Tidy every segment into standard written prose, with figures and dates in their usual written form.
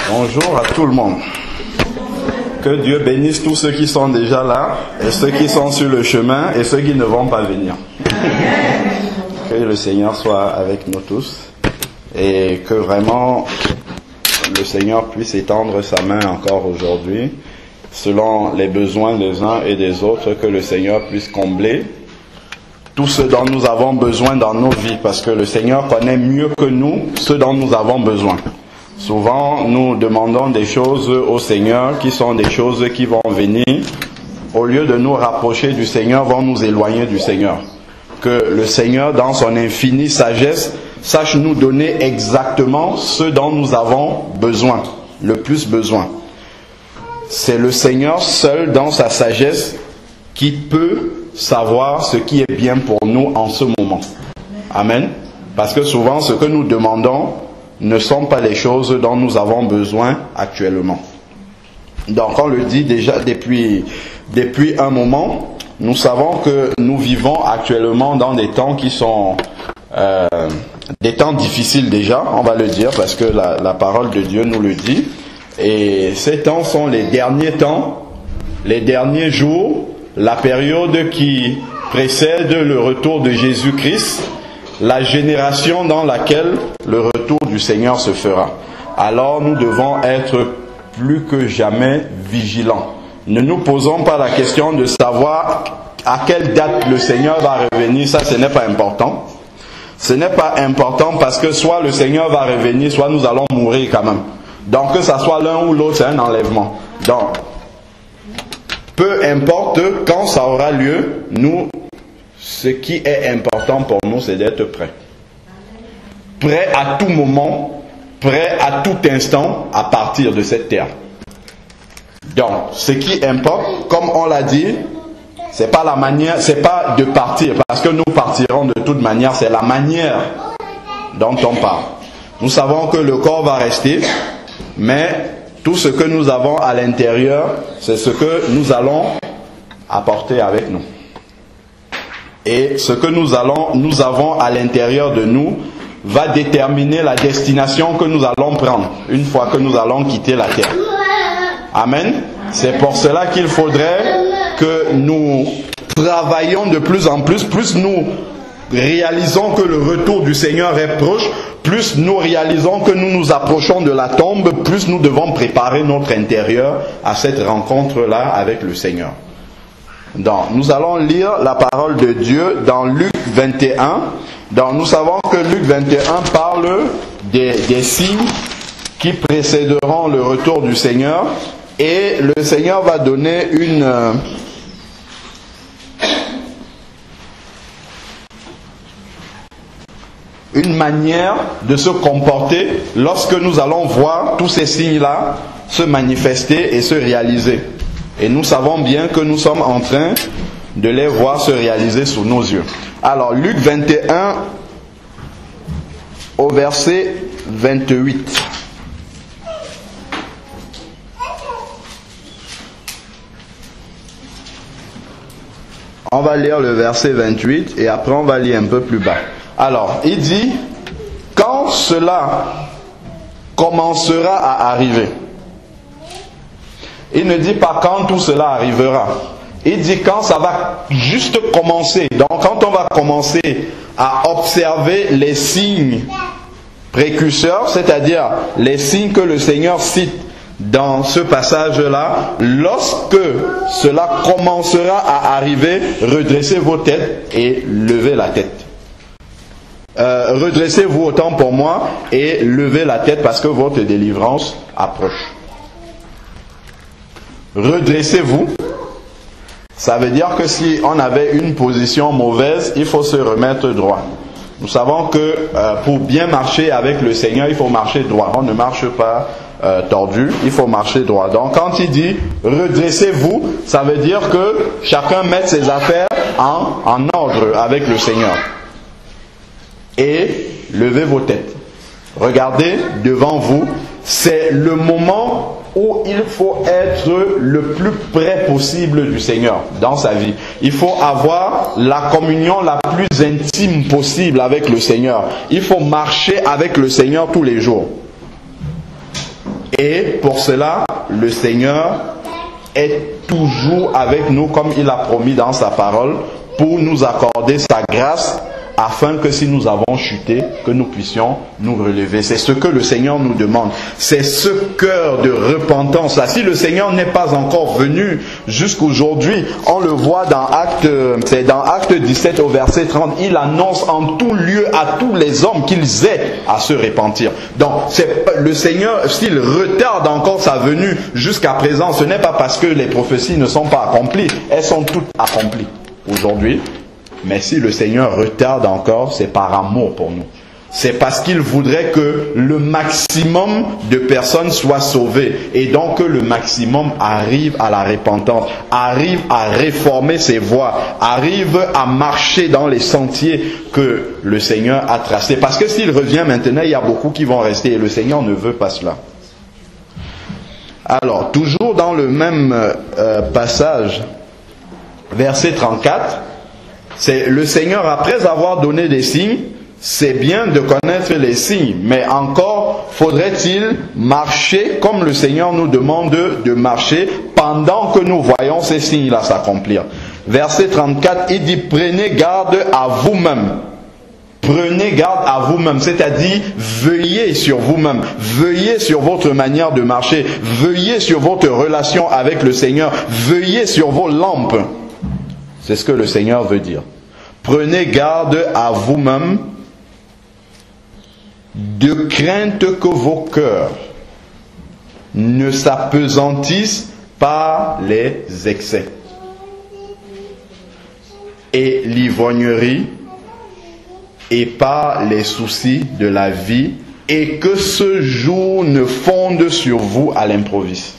Bonjour à tout le monde. Que Dieu bénisse tous ceux qui sont déjà là, et ceux qui sont sur le chemin, et ceux qui ne vont pas venir. Que le Seigneur soit avec nous tous, et que vraiment le Seigneur puisse étendre sa main encore aujourd'hui, selon les besoins des uns et des autres, que le Seigneur puisse combler tout ce dont nous avons besoin dans nos vies, parce que le Seigneur connaît mieux que nous ce dont nous avons besoin. Souvent, nous demandons des choses au Seigneur qui sont des choses qui vont venir, au lieu de nous rapprocher du Seigneur, vont nous éloigner du Seigneur. Que le Seigneur, dans son infinie sagesse, sache nous donner exactement ce dont nous avons besoin, le plus besoin. C'est le Seigneur seul, dans sa sagesse, qui peut savoir ce qui est bien pour nous en ce moment. Amen. Parce que souvent, ce que nous demandons ne sont pas les choses dont nous avons besoin actuellement. Donc on le dit déjà depuis un moment, nous savons que nous vivons actuellement dans des temps qui sont des temps difficiles déjà, on va le dire, parce que la parole de Dieu nous le dit. Et ces temps sont les derniers temps, les derniers jours, la période qui précède le retour de Jésus-Christ, la génération dans laquelle le retour du Seigneur se fera. Alors nous devons être plus que jamais vigilants. Ne nous posons pas la question de savoir à quelle date le Seigneur va revenir, ça ce n'est pas important. Ce n'est pas important parce que soit le Seigneur va revenir, soit nous allons mourir quand même. Donc que ça soit l'un ou l'autre, c'est un enlèvement. Donc, peu importe quand ça aura lieu, nous, ce qui est important pour nous, c'est d'être prêts. Prêts à tout moment, prêts à tout instant à partir de cette terre. Donc, ce qui importe, comme on l'a dit, c'est pas la manière, c'est pas de partir, parce que nous partirons de toute manière, c'est la manière dont on part. Nous savons que le corps va rester, mais tout ce que nous avons à l'intérieur, c'est ce que nous allons apporter avec nous. Et ce que nous avons à l'intérieur de nous va déterminer la destination que nous allons prendre une fois que nous allons quitter la terre. Amen. C'est pour cela qu'il faudrait que nous travaillions de plus en plus, plus nous réalisons que le retour du Seigneur est proche, plus nous réalisons que nous nous approchons de la tombe, plus nous devons préparer notre intérieur à cette rencontre-là avec le Seigneur. Donc, nous allons lire la parole de Dieu dans Luc 21. Donc, nous savons que Luc 21 parle des signes qui précéderont le retour du Seigneur. Et le Seigneur va donner une manière de se comporter lorsque nous allons voir tous ces signes-là se manifester et se réaliser. Et nous savons bien que nous sommes en train de les voir se réaliser sous nos yeux. Alors, Luc 21, au verset 28. On va lire le verset 28 et après on va lire un peu plus bas. Alors, il dit, quand cela commencera à arriver. Il ne dit pas quand tout cela arrivera. Il dit quand ça va juste commencer. Donc quand on va commencer à observer les signes précurseurs, c'est-à-dire les signes que le Seigneur cite dans ce passage-là, lorsque cela commencera à arriver, redressez vos têtes et levez la tête. Redressez-vous autant pour moi et levez la tête parce que votre délivrance approche. Redressez-vous. Ça veut dire que si on avait une position mauvaise, il faut se remettre droit. Nous savons que pour bien marcher avec le Seigneur, il faut marcher droit. On ne marche pas tordu, il faut marcher droit. Donc quand il dit redressez-vous, ça veut dire que chacun mette ses affaires en ordre avec le Seigneur. Et levez vos têtes. Regardez devant vous. C'est le moment où il faut être le plus près possible du Seigneur dans sa vie. Il faut avoir la communion la plus intime possible avec le Seigneur. Il faut marcher avec le Seigneur tous les jours. Et pour cela, le Seigneur est toujours avec nous comme il a promis dans sa parole pour nous accorder sa grâce afin que si nous avons chuté, que nous puissions nous relever. C'est ce que le Seigneur nous demande. C'est ce cœur de repentance là. Si le Seigneur n'est pas encore venu jusqu'aujourd'hui, on le voit dans c'est dans Acte 17 au verset 30, il annonce en tout lieu à tous les hommes qu'ils aient à se repentir. Donc, le Seigneur, s'il retarde encore sa venue jusqu'à présent, ce n'est pas parce que les prophéties ne sont pas accomplies. Elles sont toutes accomplies aujourd'hui. Mais si le Seigneur retarde encore, c'est par amour pour nous. C'est parce qu'il voudrait que le maximum de personnes soient sauvées. Et donc que le maximum arrive à la repentance, arrive à réformer ses voies, arrive à marcher dans les sentiers que le Seigneur a tracés. Parce que s'il revient maintenant, il y a beaucoup qui vont rester. Et le Seigneur ne veut pas cela. Alors, toujours dans le même passage, verset 34... c'est le Seigneur, après avoir donné des signes, c'est bien de connaître les signes, mais encore faudrait-il marcher comme le Seigneur nous demande de marcher pendant que nous voyons ces signes-là s'accomplir. Verset 34, il dit, prenez garde à vous-même. Prenez garde à vous-même, c'est-à-dire veillez sur vous-même, veillez sur votre manière de marcher, veillez sur votre relation avec le Seigneur, veillez sur vos lampes. C'est ce que le Seigneur veut dire. Prenez garde à vous-même de crainte que vos cœurs ne s'apesantissent par les excès et l'ivrognerie et par les soucis de la vie, et que ce jour ne fonde sur vous à l'improviste.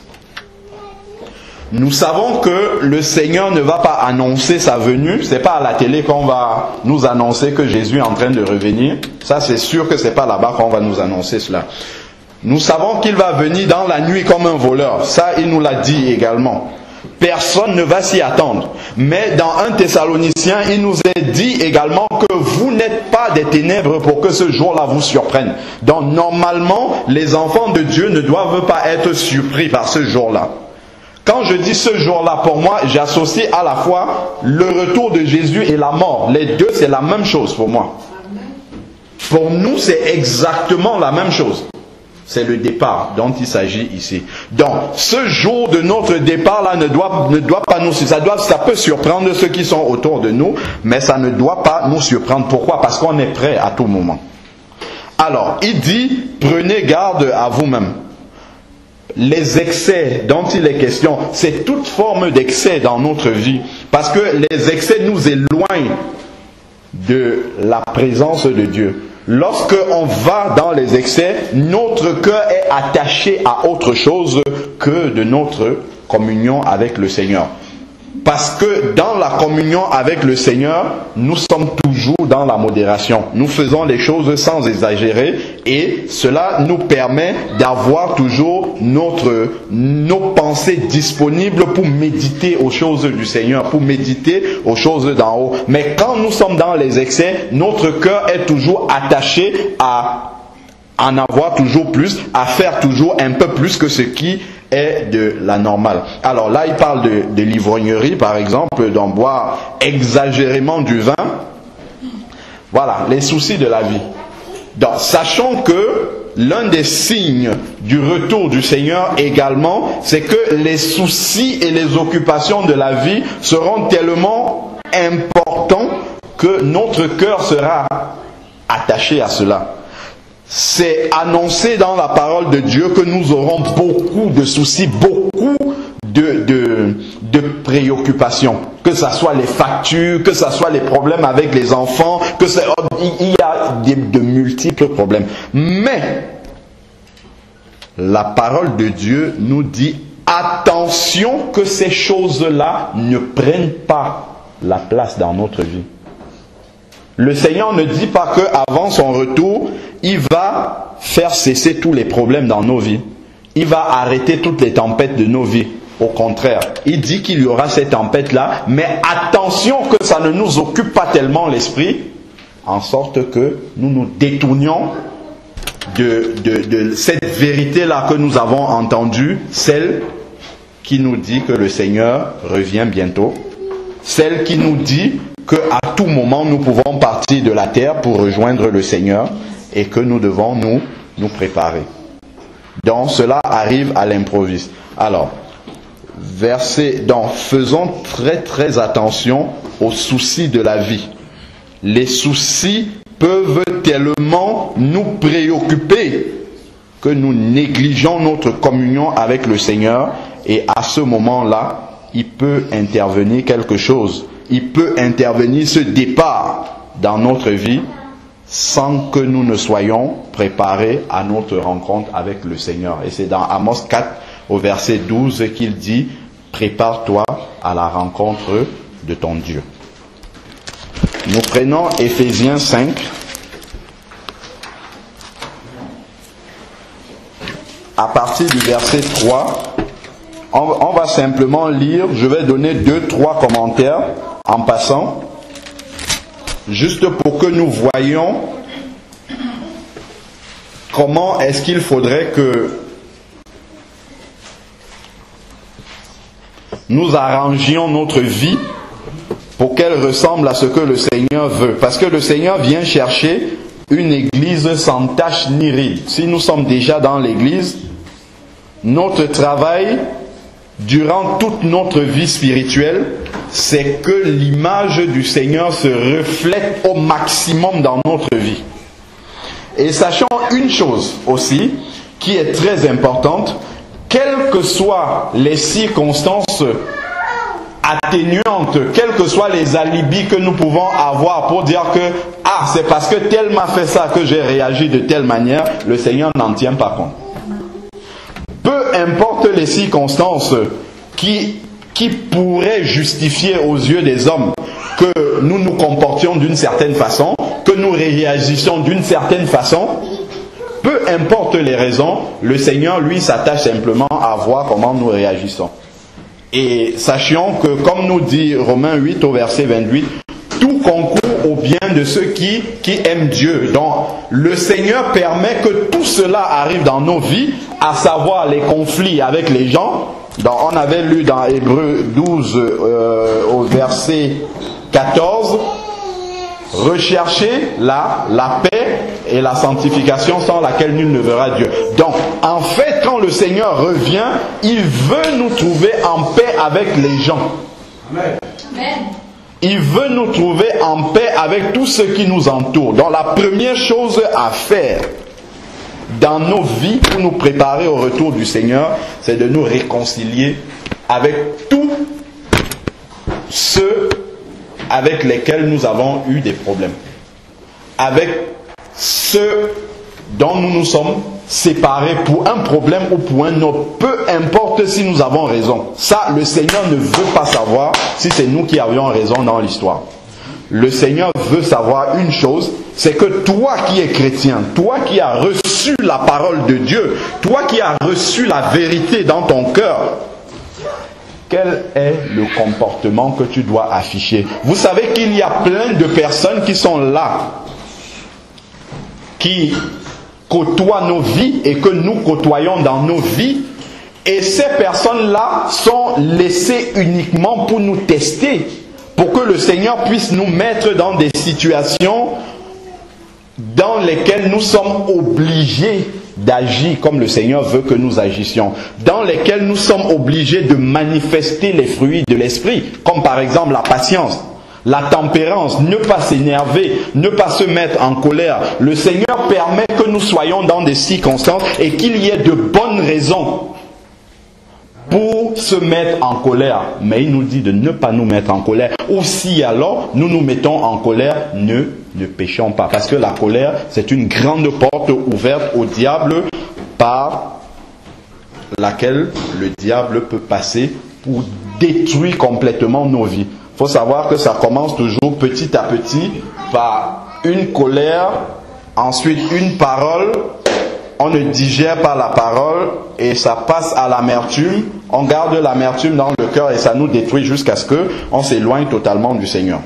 Nous savons que le Seigneur ne va pas annoncer sa venue. C'est pas à la télé qu'on va nous annoncer que Jésus est en train de revenir. Ça, c'est sûr que c'est pas là-bas qu'on va nous annoncer cela. Nous savons qu'il va venir dans la nuit comme un voleur. Ça, il nous l'a dit également. Personne ne va s'y attendre. Mais dans 1 Thessaloniciens, il nous est dit également que vous n'êtes pas des ténèbres pour que ce jour-là vous surprenne. Donc, normalement, les enfants de Dieu ne doivent pas être surpris par ce jour-là. Quand je dis ce jour-là, pour moi, j'associe à la fois le retour de Jésus et la mort. Les deux, c'est la même chose pour moi. Pour nous, c'est exactement la même chose. C'est le départ dont il s'agit ici. Donc, ce jour de notre départ-là ne doit pas nous... Ça peut surprendre ceux qui sont autour de nous, mais ça ne doit pas nous surprendre. Pourquoi? Parce qu'on est prêt à tout moment. Alors, il dit, prenez garde à vous-même. Les excès dont il est question, c'est toute forme d'excès dans notre vie. Parce que les excès nous éloignent de la présence de Dieu. Lorsque on va dans les excès, notre cœur est attaché à autre chose que de notre communion avec le Seigneur. Parce que dans la communion avec le Seigneur, nous sommes toujours dans la modération. Nous faisons les choses sans exagérer et cela nous permet d'avoir toujours nos pensées disponibles pour méditer aux choses du Seigneur, pour méditer aux choses d'en haut. Mais quand nous sommes dans les excès, notre cœur est toujours attaché à en avoir toujours plus, à faire toujours un peu plus que ce qui est de la normale. Alors là, il parle de l'ivrognerie, par exemple, d'en boire exagérément du vin. Voilà, les soucis de la vie. Donc, sachant que l'un des signes du retour du Seigneur également, c'est que les soucis et les occupations de la vie seront tellement importants que notre cœur sera attaché à cela. C'est annoncé dans la parole de Dieu que nous aurons beaucoup de soucis, beaucoup de préoccupations. Que ce soit les factures, que ce soit les problèmes avec les enfants, il y a de multiples problèmes. Mais la parole de Dieu nous dit attention que ces choses-là ne prennent pas la place dans notre vie. Le Seigneur ne dit pas qu'avant son retour, il va faire cesser tous les problèmes dans nos vies. Il va arrêter toutes les tempêtes de nos vies. Au contraire, il dit qu'il y aura ces tempêtes-là, mais attention que ça ne nous occupe pas tellement l'esprit, en sorte que nous nous détournions de cette vérité-là que nous avons entendue, celle qui nous dit que le Seigneur revient bientôt, celle qui nous dit qu'à tout moment nous pouvons partir de la terre pour rejoindre le Seigneur et que nous devons nous préparer. Donc cela arrive à l'improviste. Alors, donc faisons très attention aux soucis de la vie. Les soucis peuvent tellement nous préoccuper que nous négligeons notre communion avec le Seigneur, et à ce moment-là, il peut intervenir quelque chose. Il peut intervenir ce départ dans notre vie sans que nous ne soyons préparés à notre rencontre avec le Seigneur. Et c'est dans Amos 4 au verset 12 qu'il dit « Prépare-toi à la rencontre de ton Dieu ». Nous prenons Éphésiens 5. À partir du verset 3, on va simplement lire, je vais donner 2-3 commentaires en passant, juste pour que nous voyions comment est-ce qu'il faudrait que nous arrangions notre vie pour qu'elle ressemble à ce que le Seigneur veut. Parce que le Seigneur vient chercher une église sans tache ni ride. Si nous sommes déjà dans l'église, notre travail durant toute notre vie spirituelle, c'est que l'image du Seigneur se reflète au maximum dans notre vie. Et sachons une chose aussi, qui est très importante, quelles que soient les circonstances atténuantes, quels que soient les alibis que nous pouvons avoir pour dire que « Ah, c'est parce que tel m'a fait ça que j'ai réagi de telle manière », le Seigneur n'en tient pas compte. Peu importe les circonstances qui pourraient justifier aux yeux des hommes que nous nous comportions d'une certaine façon, que nous réagissions d'une certaine façon, peu importe les raisons, le Seigneur, lui, s'attache simplement à voir comment nous réagissons. Et sachions que, comme nous dit Romains 8 au verset 28, tout concourt au bien de ceux qui aiment Dieu. Donc, le Seigneur permet que tout cela arrive dans nos vies, à savoir les conflits avec les gens. Donc, on avait lu dans Hébreux 12 au verset 14, rechercher la paix et la sanctification sans laquelle nul ne verra Dieu. Donc, en fait, quand le Seigneur revient, il veut nous trouver en paix avec les gens. Amen. Il veut nous trouver en paix avec tout ce qui nous entoure. Donc, la première chose à faire dans nos vies pour nous préparer au retour du Seigneur, c'est de nous réconcilier avec tous ceux avec lesquels nous avons eu des problèmes, avec ceux dont nous nous sommes séparés pour un problème ou pour un autre, peu importe si nous avons raison. Ça, le Seigneur ne veut pas savoir si c'est nous qui avions raison dans l'histoire. Le Seigneur veut savoir une chose, c'est que toi qui es chrétien, toi qui as reçu la parole de Dieu, toi qui as reçu la vérité dans ton cœur, quel est le comportement que tu dois afficher? Vous savez qu'il y a plein de personnes qui sont là, qui côtoient nos vies et que nous côtoyons dans nos vies. Et ces personnes-là sont laissées uniquement pour nous tester, pour que le Seigneur puisse nous mettre dans des situations dans lesquelles nous sommes obligés d'agir comme le Seigneur veut que nous agissions, dans lesquelles nous sommes obligés de manifester les fruits de l'esprit, comme par exemple la patience, la tempérance, ne pas s'énerver, ne pas se mettre en colère. Le Seigneur permet que nous soyons dans des circonstances et qu'il y ait de bonnes raisons pour se mettre en colère. Mais il nous dit de ne pas nous mettre en colère. Ou si alors nous nous mettons en colère, ne péchons pas. Parce que la colère, c'est une grande porte ouverte au diable par laquelle le diable peut passer pour détruire complètement nos vies. Il faut savoir que ça commence toujours petit à petit par une colère, ensuite une parole. On ne digère pas la parole et ça passe à l'amertume. On garde l'amertume dans le cœur et ça nous détruit jusqu'à ce qu'on s'éloigne totalement du Seigneur.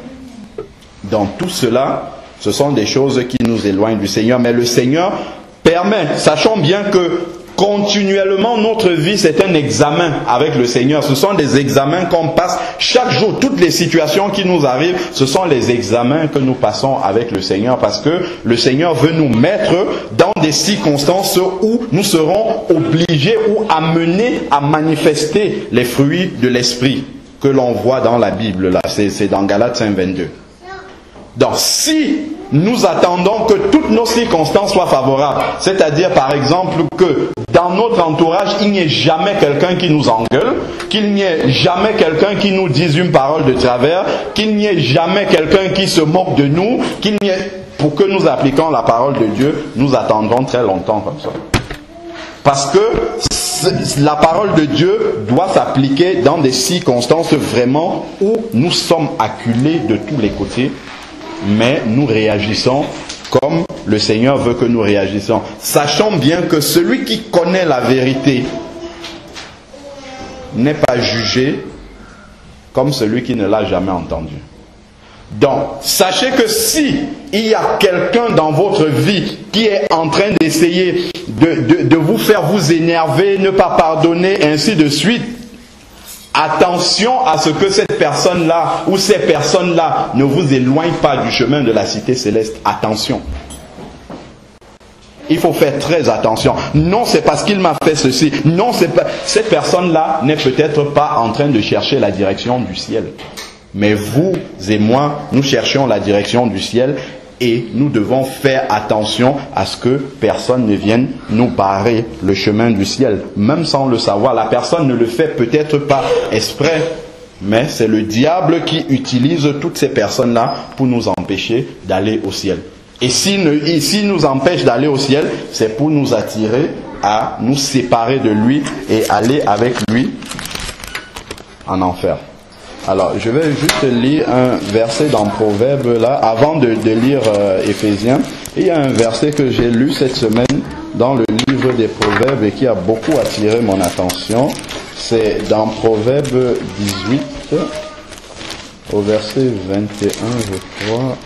Donc tout cela, ce sont des choses qui nous éloignent du Seigneur. Mais le Seigneur permet, sachant bien que continuellement notre vie c'est un examen avec le Seigneur. Ce sont des examens qu'on passe chaque jour. Toutes les situations qui nous arrivent, ce sont les examens que nous passons avec le Seigneur, parce que le Seigneur veut nous mettre dans des circonstances où nous serons obligés ou amenés à manifester les fruits de l'Esprit que l'on voit dans la Bible. Là, c'est dans Galates 5:22. Donc si nous attendons que toutes nos circonstances soient favorables, c'est-à-dire par exemple que dans notre entourage, il n'y ait jamais quelqu'un qui nous engueule, qu'il n'y ait jamais quelqu'un qui nous dise une parole de travers, qu'il n'y ait jamais quelqu'un qui se moque de nous, qu'il n'y ait... Pour que nous appliquions la parole de Dieu, nous attendrons très longtemps comme ça. Parce que la parole de Dieu doit s'appliquer dans des circonstances vraiment où nous sommes acculés de tous les côtés, mais nous réagissons comme le Seigneur veut que nous réagissons. Sachant bien que celui qui connaît la vérité n'est pas jugé comme celui qui ne l'a jamais entendu. Donc, sachez que si il y a quelqu'un dans votre vie qui est en train d'essayer de vous faire vous énerver, ne pas pardonner, ainsi de suite, attention à ce que cette personne-là ou ces personnes-là ne vous éloignent pas du chemin de la cité céleste. Attention. Il faut faire très attention. Non, c'est parce qu'il m'a fait ceci. Non, c'est pas... Cette personne-là n'est peut-être pas en train de chercher la direction du ciel. Mais vous et moi, nous cherchons la direction du ciel et nous devons faire attention à ce que personne ne vienne nous barrer le chemin du ciel. Même sans le savoir, la personne ne le fait peut-être pas exprès, mais c'est le diable qui utilise toutes ces personnes-là pour nous empêcher d'aller au ciel. Et s'il nous empêche d'aller au ciel, c'est pour nous attirer à nous séparer de lui et aller avec lui en enfer. Alors, je vais juste lire un verset dans Proverbes là, avant de lire Éphésiens. Il y a un verset que j'ai lu cette semaine dans le livre des Proverbes et qui a beaucoup attiré mon attention. C'est dans Proverbes 18, au verset 21, je crois.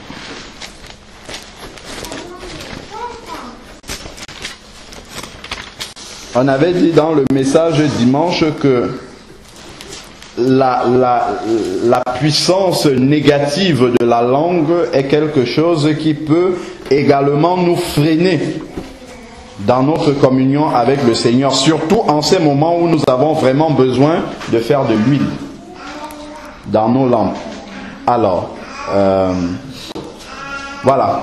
On avait dit dans le message dimanche que la puissance négative de la langue est quelque chose qui peut également nous freiner dans notre communion avec le Seigneur, surtout en ces moments où nous avons vraiment besoin de faire de l'huile dans nos lampes. Alors, voilà.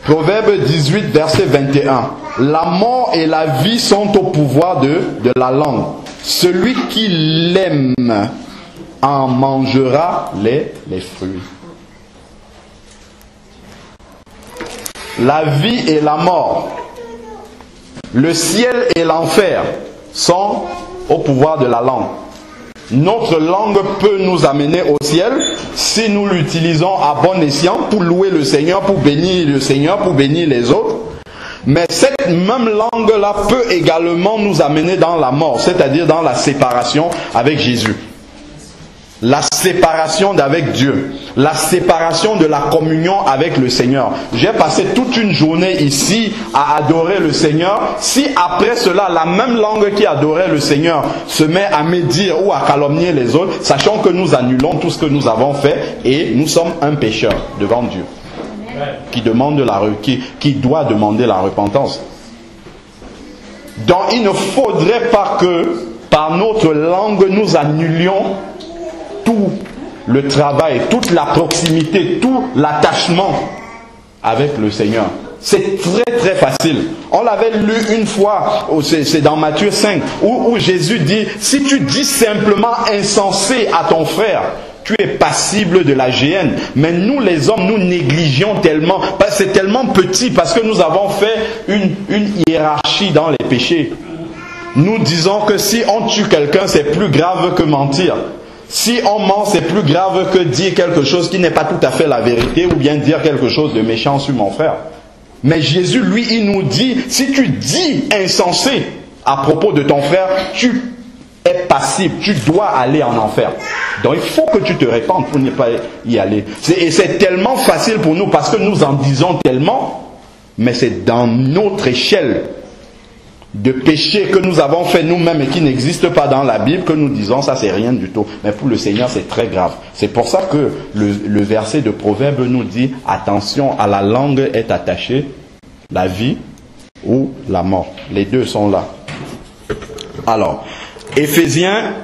Proverbe 18, verset 21. La mort et la vie sont au pouvoir de la langue. Celui qui l'aime en mangera les fruits. La vie et la mort, le ciel et l'enfer sont au pouvoir de la langue. Notre langue peut nous amener au ciel si nous l'utilisons à bon escient pour louer le Seigneur, pour bénir le Seigneur, pour bénir les autres. Mais cette même langue-là peut également nous amener dans la mort, c'est-à-dire dans la séparation avec Jésus. La séparation d'avec Dieu. La séparation de la communion avec le Seigneur. J'ai passé toute une journée ici à adorer le Seigneur. Si après cela, la même langue qui adorait le Seigneur se met à médire ou à calomnier les autres, sachant que nous annulons tout ce que nous avons fait et nous sommes un pécheur devant Dieu. Qui doit demander la repentance. Donc il ne faudrait pas que par notre langue nous annulions tout le travail, toute la proximité, tout l'attachement avec le Seigneur. C'est très très facile. On l'avait lu une fois, c'est dans Matthieu 5, où Jésus dit, si tu dis simplement insensé à ton frère, tu es passible de la géhenne. Mais nous les hommes, nous négligeons tellement. C'est tellement petit parce que nous avons fait une hiérarchie dans les péchés. Nous disons que si on tue quelqu'un, c'est plus grave que mentir. Si on ment, c'est plus grave que dire quelque chose qui n'est pas tout à fait la vérité ou bien dire quelque chose de méchant sur mon frère. Mais Jésus, lui, il nous dit, si tu dis insensé à propos de ton frère, tu es passible, tu dois aller en enfer. Donc il faut que tu te répandes pour ne pas y aller. Et c'est tellement facile pour nous parce que nous en disons tellement mais c'est dans notre échelle de péché que nous avons fait nous-mêmes et qui n'existe pas dans la Bible que nous disons ça c'est rien du tout. Mais pour le Seigneur c'est très grave. C'est pour ça que le verset de Proverbe nous dit attention, à la langue est attachée la vie ou la mort. Les deux sont là. Alors, Éphésiens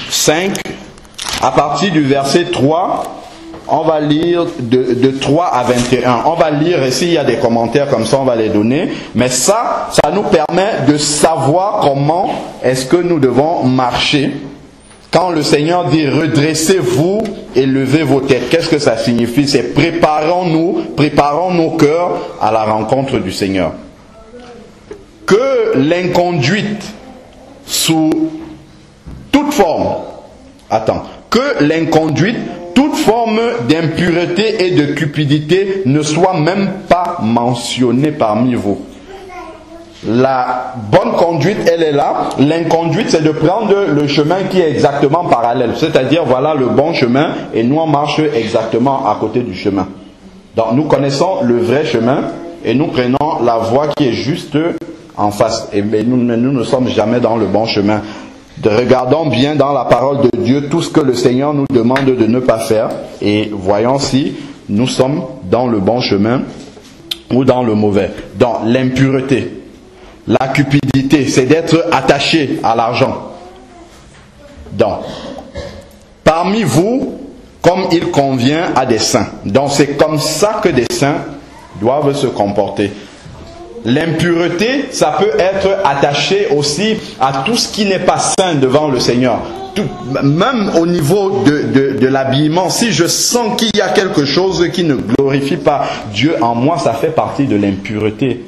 5, à partir du verset 3, on va lire de 3 à 21. On va lire, et s'il y a des commentaires comme ça, on va les donner. Mais ça nous permet de savoir comment est-ce que nous devons marcher. Quand le Seigneur dit redressez-vous et levez vos têtes, qu'est-ce que ça signifie? C'est préparons nos cœurs à la rencontre du Seigneur. Que l'inconduite sous toute forme, que l'inconduite, toute forme d'impureté et de cupidité ne soit même pas mentionnée parmi vous. La bonne conduite, elle est là. L'inconduite, c'est de prendre le chemin qui est exactement parallèle. C'est-à-dire, voilà le bon chemin et nous on marche exactement à côté du chemin. Donc nous connaissons le vrai chemin et nous prenons la voie qui est juste en face. Et nous ne sommes jamais dans le bon chemin. Regardons bien dans la parole de Dieu tout ce que le Seigneur nous demande de ne pas faire et voyons si nous sommes dans le bon chemin ou dans le mauvais. Dans l'impureté, la cupidité, c'est d'être attaché à l'argent. Donc, parmi vous, comme il convient à des saints. Donc c'est comme ça que des saints doivent se comporter. L'impureté, ça peut être attaché aussi à tout ce qui n'est pas saint devant le Seigneur. Même au niveau de l'habillement, si je sens qu'il y a quelque chose qui ne glorifie pas Dieu en moi, ça fait partie de l'impureté.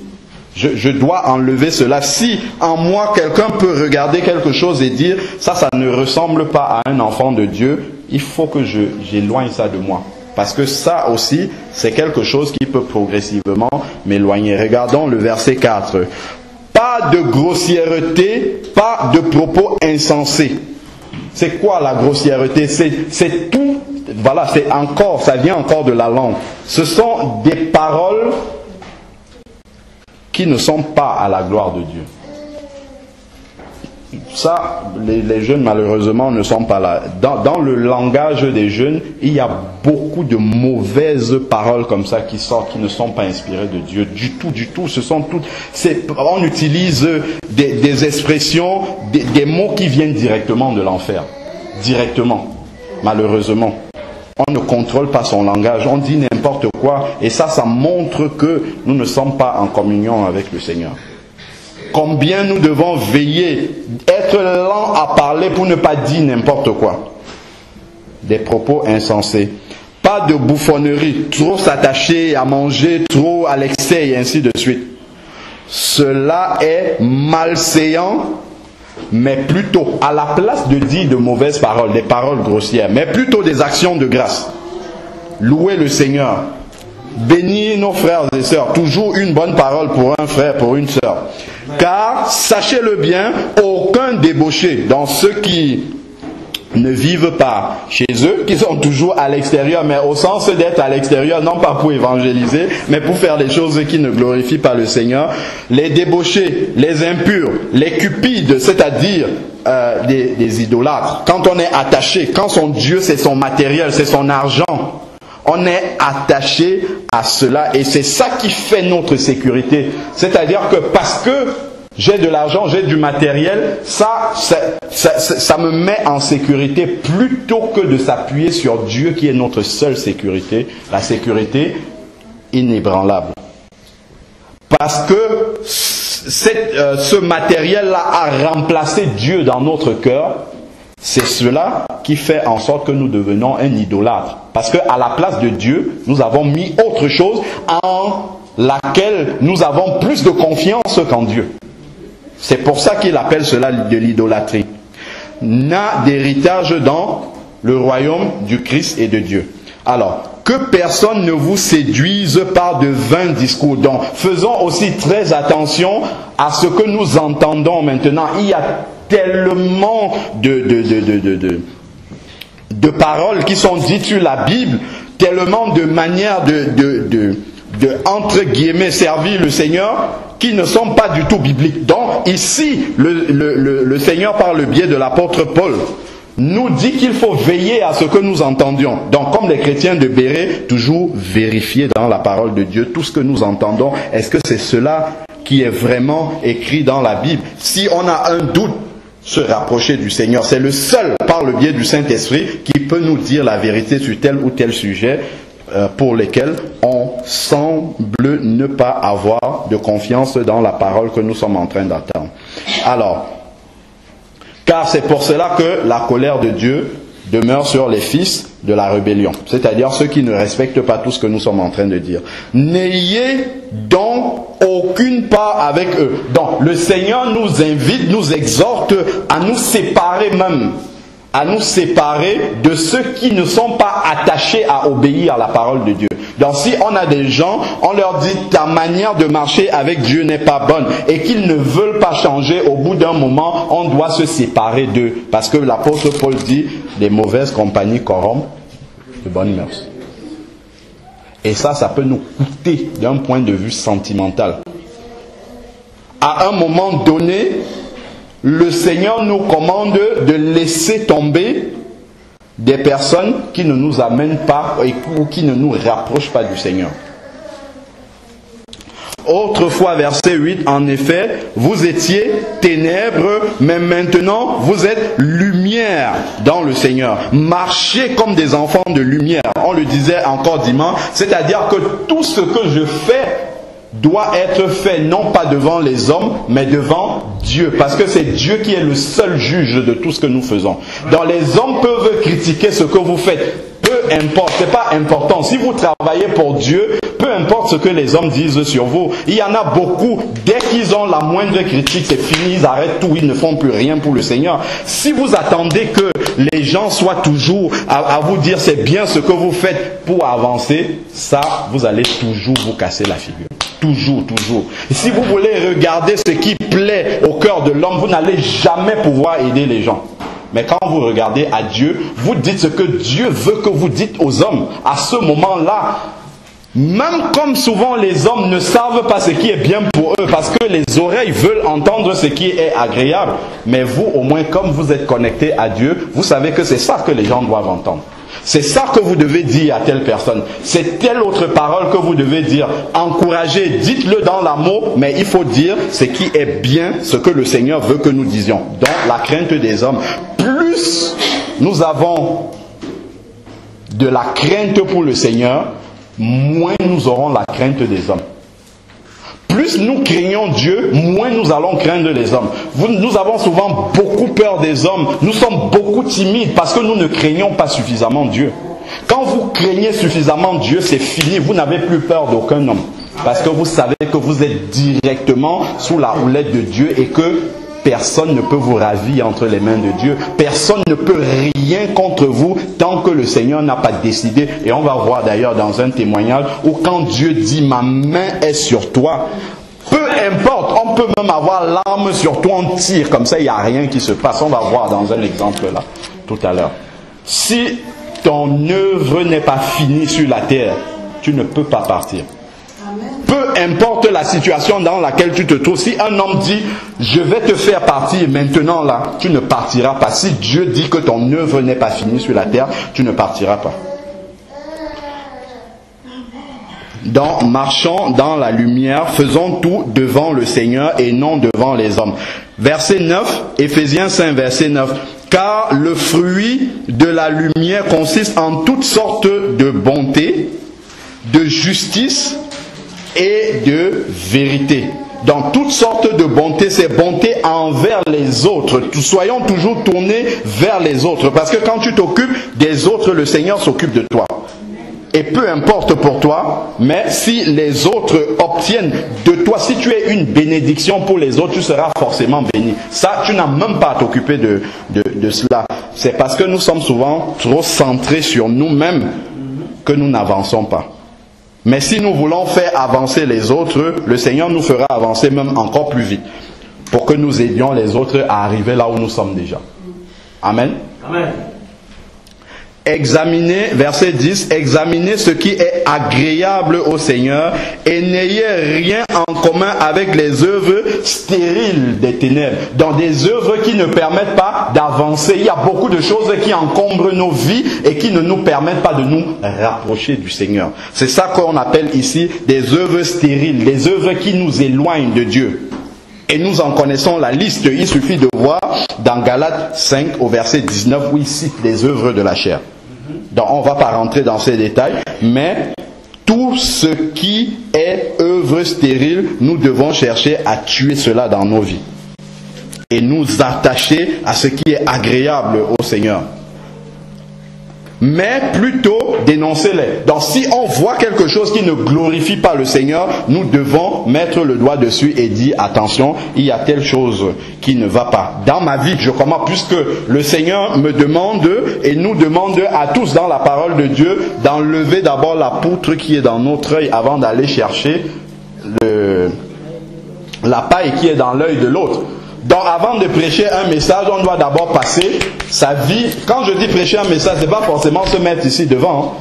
Je dois enlever cela. Si en moi quelqu'un peut regarder quelque chose et dire ça ne ressemble pas à un enfant de Dieu, il faut que j'éloigne ça de moi. Parce que ça aussi, c'est quelque chose qui peut progressivement m'éloigner. Regardons le verset 4. Pas de grossièreté, pas de propos insensés. C'est quoi la grossièreté? C'est tout, voilà, ça vient encore de la langue. Ce sont des paroles qui ne sont pas à la gloire de Dieu. Ça, les jeunes malheureusement ne sont pas là. Dans le langage des jeunes, il y a beaucoup de mauvaises paroles comme ça qui sortent, qui ne sont pas inspirées de Dieu du tout. Ce sont toutes. On utilise des expressions, des mots qui viennent directement de l'enfer, directement. Malheureusement, on ne contrôle pas son langage, on dit n'importe quoi, et ça montre que nous ne sommes pas en communion avec le Seigneur. Combien nous devons veiller, être lents à parler pour ne pas dire n'importe quoi. Des propos insensés. Pas de bouffonnerie, trop s'attacher à manger, trop à l'excès et ainsi de suite. Cela est malséant, mais plutôt à la place de dire de mauvaises paroles, des paroles grossières, mais plutôt des actions de grâce. Louer le Seigneur. Bénir nos frères et sœurs. Toujours une bonne parole pour un frère, pour une sœur. Car, sachez-le bien, aucun débauché dans ceux qui ne vivent pas chez eux, qui sont toujours à l'extérieur, mais au sens d'être à l'extérieur, non pas pour évangéliser, mais pour faire des choses qui ne glorifient pas le Seigneur. Les débauchés, les impurs, les cupides, c'est-à-dire des idolâtres. Quand on est attaché, quand son Dieu c'est son matériel, c'est son argent, on est attaché à cela et c'est ça qui fait notre sécurité. C'est-à-dire que parce que j'ai de l'argent, j'ai du matériel, ça me met en sécurité plutôt que de s'appuyer sur Dieu qui est notre seule sécurité, la sécurité inébranlable. Parce que ce matériel-là a remplacé Dieu dans notre cœur. C'est cela qui fait en sorte que nous devenons un idolâtre. Parce qu'à la place de Dieu, nous avons mis autre chose en laquelle nous avons plus de confiance qu'en Dieu. C'est pour ça qu'il appelle cela de l'idolâtrie. N'a d'héritage dans le royaume du Christ et de Dieu. Alors, que personne ne vous séduise par de vains discours. Donc, faisons aussi très attention à ce que nous entendons maintenant. Il y a tellement de paroles qui sont dites sur la Bible, tellement de manières de de entre guillemets servir le Seigneur qui ne sont pas du tout bibliques. Donc ici, le Seigneur par le biais de l'apôtre Paul nous dit qu'il faut veiller à ce que nous entendions. Donc comme les chrétiens de Béret, toujours vérifier dans la parole de Dieu tout ce que nous entendons. Est-ce que c'est cela qui est vraiment écrit dans la Bible? Si on a un doute, se rapprocher du Seigneur. C'est le seul, par le biais du Saint-Esprit, qui peut nous dire la vérité sur tel ou tel sujet pour lesquels on semble ne pas avoir de confiance dans la parole que nous sommes en train d'attendre. Alors, car c'est pour cela que la colère de Dieu demeure sur les fils de la rébellion, c'est-à-dire ceux qui ne respectent pas tout ce que nous sommes en train de dire. N'ayez donc aucune part avec eux. Donc le Seigneur nous invite, nous exhorte à nous séparer même, à nous séparer de ceux qui ne sont pas attachés à obéir à la parole de Dieu. Donc si on a des gens, on leur dit ta manière de marcher avec Dieu n'est pas bonne et qu'ils ne veulent pas changer, au bout d'un moment, on doit se séparer d'eux. Parce que l'apôtre Paul dit, les mauvaises compagnies corrompent de bonnes mœurs. Et ça peut nous coûter d'un point de vue sentimental. À un moment donné, le Seigneur nous commande de laisser tomber des personnes qui ne nous amènent pas ou qui ne nous rapprochent pas du Seigneur. Autrefois, verset 8, en effet, vous étiez ténèbres, mais maintenant vous êtes lumière dans le Seigneur. Marchez comme des enfants de lumière. On le disait encore dimanche, c'est-à-dire que tout ce que je fais doit être fait non pas devant les hommes, mais devant Dieu. Parce que c'est Dieu qui est le seul juge de tout ce que nous faisons. Donc les hommes peuvent critiquer ce que vous faites. Peu importe, c'est pas important. Si vous travaillez pour Dieu, peu importe ce que les hommes disent sur vous. Il y en a beaucoup, dès qu'ils ont la moindre critique, c'est fini, ils arrêtent tout, ils ne font plus rien pour le Seigneur. Si vous attendez que les gens soient toujours à vous dire c'est bien ce que vous faites pour avancer, ça, vous allez toujours vous casser la figure. Toujours, toujours. Et si vous voulez regarder ce qui plaît au cœur de l'homme, vous n'allez jamais pouvoir aider les gens. Mais quand vous regardez à Dieu, vous dites ce que Dieu veut que vous dites aux hommes. À ce moment-là, même comme souvent les hommes ne savent pas ce qui est bien pour eux, parce que les oreilles veulent entendre ce qui est agréable. Mais vous, au moins, comme vous êtes connecté à Dieu, vous savez que c'est ça que les gens doivent entendre. C'est ça que vous devez dire à telle personne. C'est telle autre parole que vous devez dire. Encouragez, dites-le dans l'amour, mais il faut dire ce qui est bien, ce que le Seigneur veut que nous disions. Donc la crainte des hommes. Plus nous avons de la crainte pour le Seigneur, moins nous aurons la crainte des hommes. Plus nous craignons Dieu, moins nous allons craindre les hommes. Nous avons souvent beaucoup peur des hommes. Nous sommes beaucoup timides parce que nous ne craignons pas suffisamment Dieu. Quand vous craignez suffisamment Dieu, c'est fini. Vous n'avez plus peur d'aucun homme. Parce que vous savez que vous êtes directement sous la houlette de Dieu et que personne ne peut vous ravir entre les mains de Dieu. Personne ne peut rien contre vous tant que le Seigneur n'a pas décidé. Et on va voir d'ailleurs dans un témoignage où quand Dieu dit « ma main est sur toi », peu importe, on peut même avoir l'arme sur toi, on tire comme ça, il n'y a rien qui se passe. On va voir dans un exemple là, tout à l'heure. Si ton œuvre n'est pas finie sur la terre, tu ne peux pas partir. Peu importe la situation dans laquelle tu te trouves, si un homme dit « je vais te faire partir maintenant là », tu ne partiras pas. Si Dieu dit que ton œuvre n'est pas finie sur la terre, tu ne partiras pas. Donc, marchons dans la lumière, faisons tout devant le Seigneur et non devant les hommes. Verset 9, Éphésiens 5, verset 9. Car le fruit de la lumière consiste en toutes sortes de bonté, de justice et de vérité. Dans toutes sortes de bonté, c'est bonté envers les autres. Soyons toujours tournés vers les autres. Parce que quand tu t'occupes des autres, le Seigneur s'occupe de toi. Et peu importe pour toi, mais si les autres obtiennent de toi, si tu es une bénédiction pour les autres, tu seras forcément béni. Ça, tu n'as même pas à t'occuper de cela. C'est parce que nous sommes souvent trop centrés sur nous-mêmes que nous n'avançons pas. Mais si nous voulons faire avancer les autres, le Seigneur nous fera avancer même encore plus vite, pour que nous aidions les autres à arriver là où nous sommes déjà. Amen. Amen. Examinez, verset 10, examinez ce qui est agréable au Seigneur et n'ayez rien en commun avec les œuvres stériles des ténèbres. Dans des œuvres qui ne permettent pas d'avancer. Il y a beaucoup de choses qui encombrent nos vies et qui ne nous permettent pas de nous rapprocher du Seigneur. C'est ça qu'on appelle ici des œuvres stériles, des œuvres qui nous éloignent de Dieu. Et nous en connaissons la liste. Il suffit de voir dans Galates 5 au verset 19 où il cite les œuvres de la chair. Donc on ne va pas rentrer dans ces détails, mais tout ce qui est œuvre stérile, nous devons chercher à tuer cela dans nos vies. Et nous attacher à ce qui est agréable au Seigneur. Mais plutôt dénoncer-les. Donc si on voit quelque chose qui ne glorifie pas le Seigneur, nous devons mettre le doigt dessus et dire attention, il y a telle chose qui ne va pas. Dans ma vie, je commence, puisque le Seigneur me demande et nous demande à tous dans la parole de Dieu d'enlever d'abord la poutre qui est dans notre œil avant d'aller chercher la paille qui est dans l'œil de l'autre. Donc avant de prêcher un message, on doit d'abord passer sa vie. Quand je dis prêcher un message, ce n'est pas forcément se mettre ici devant.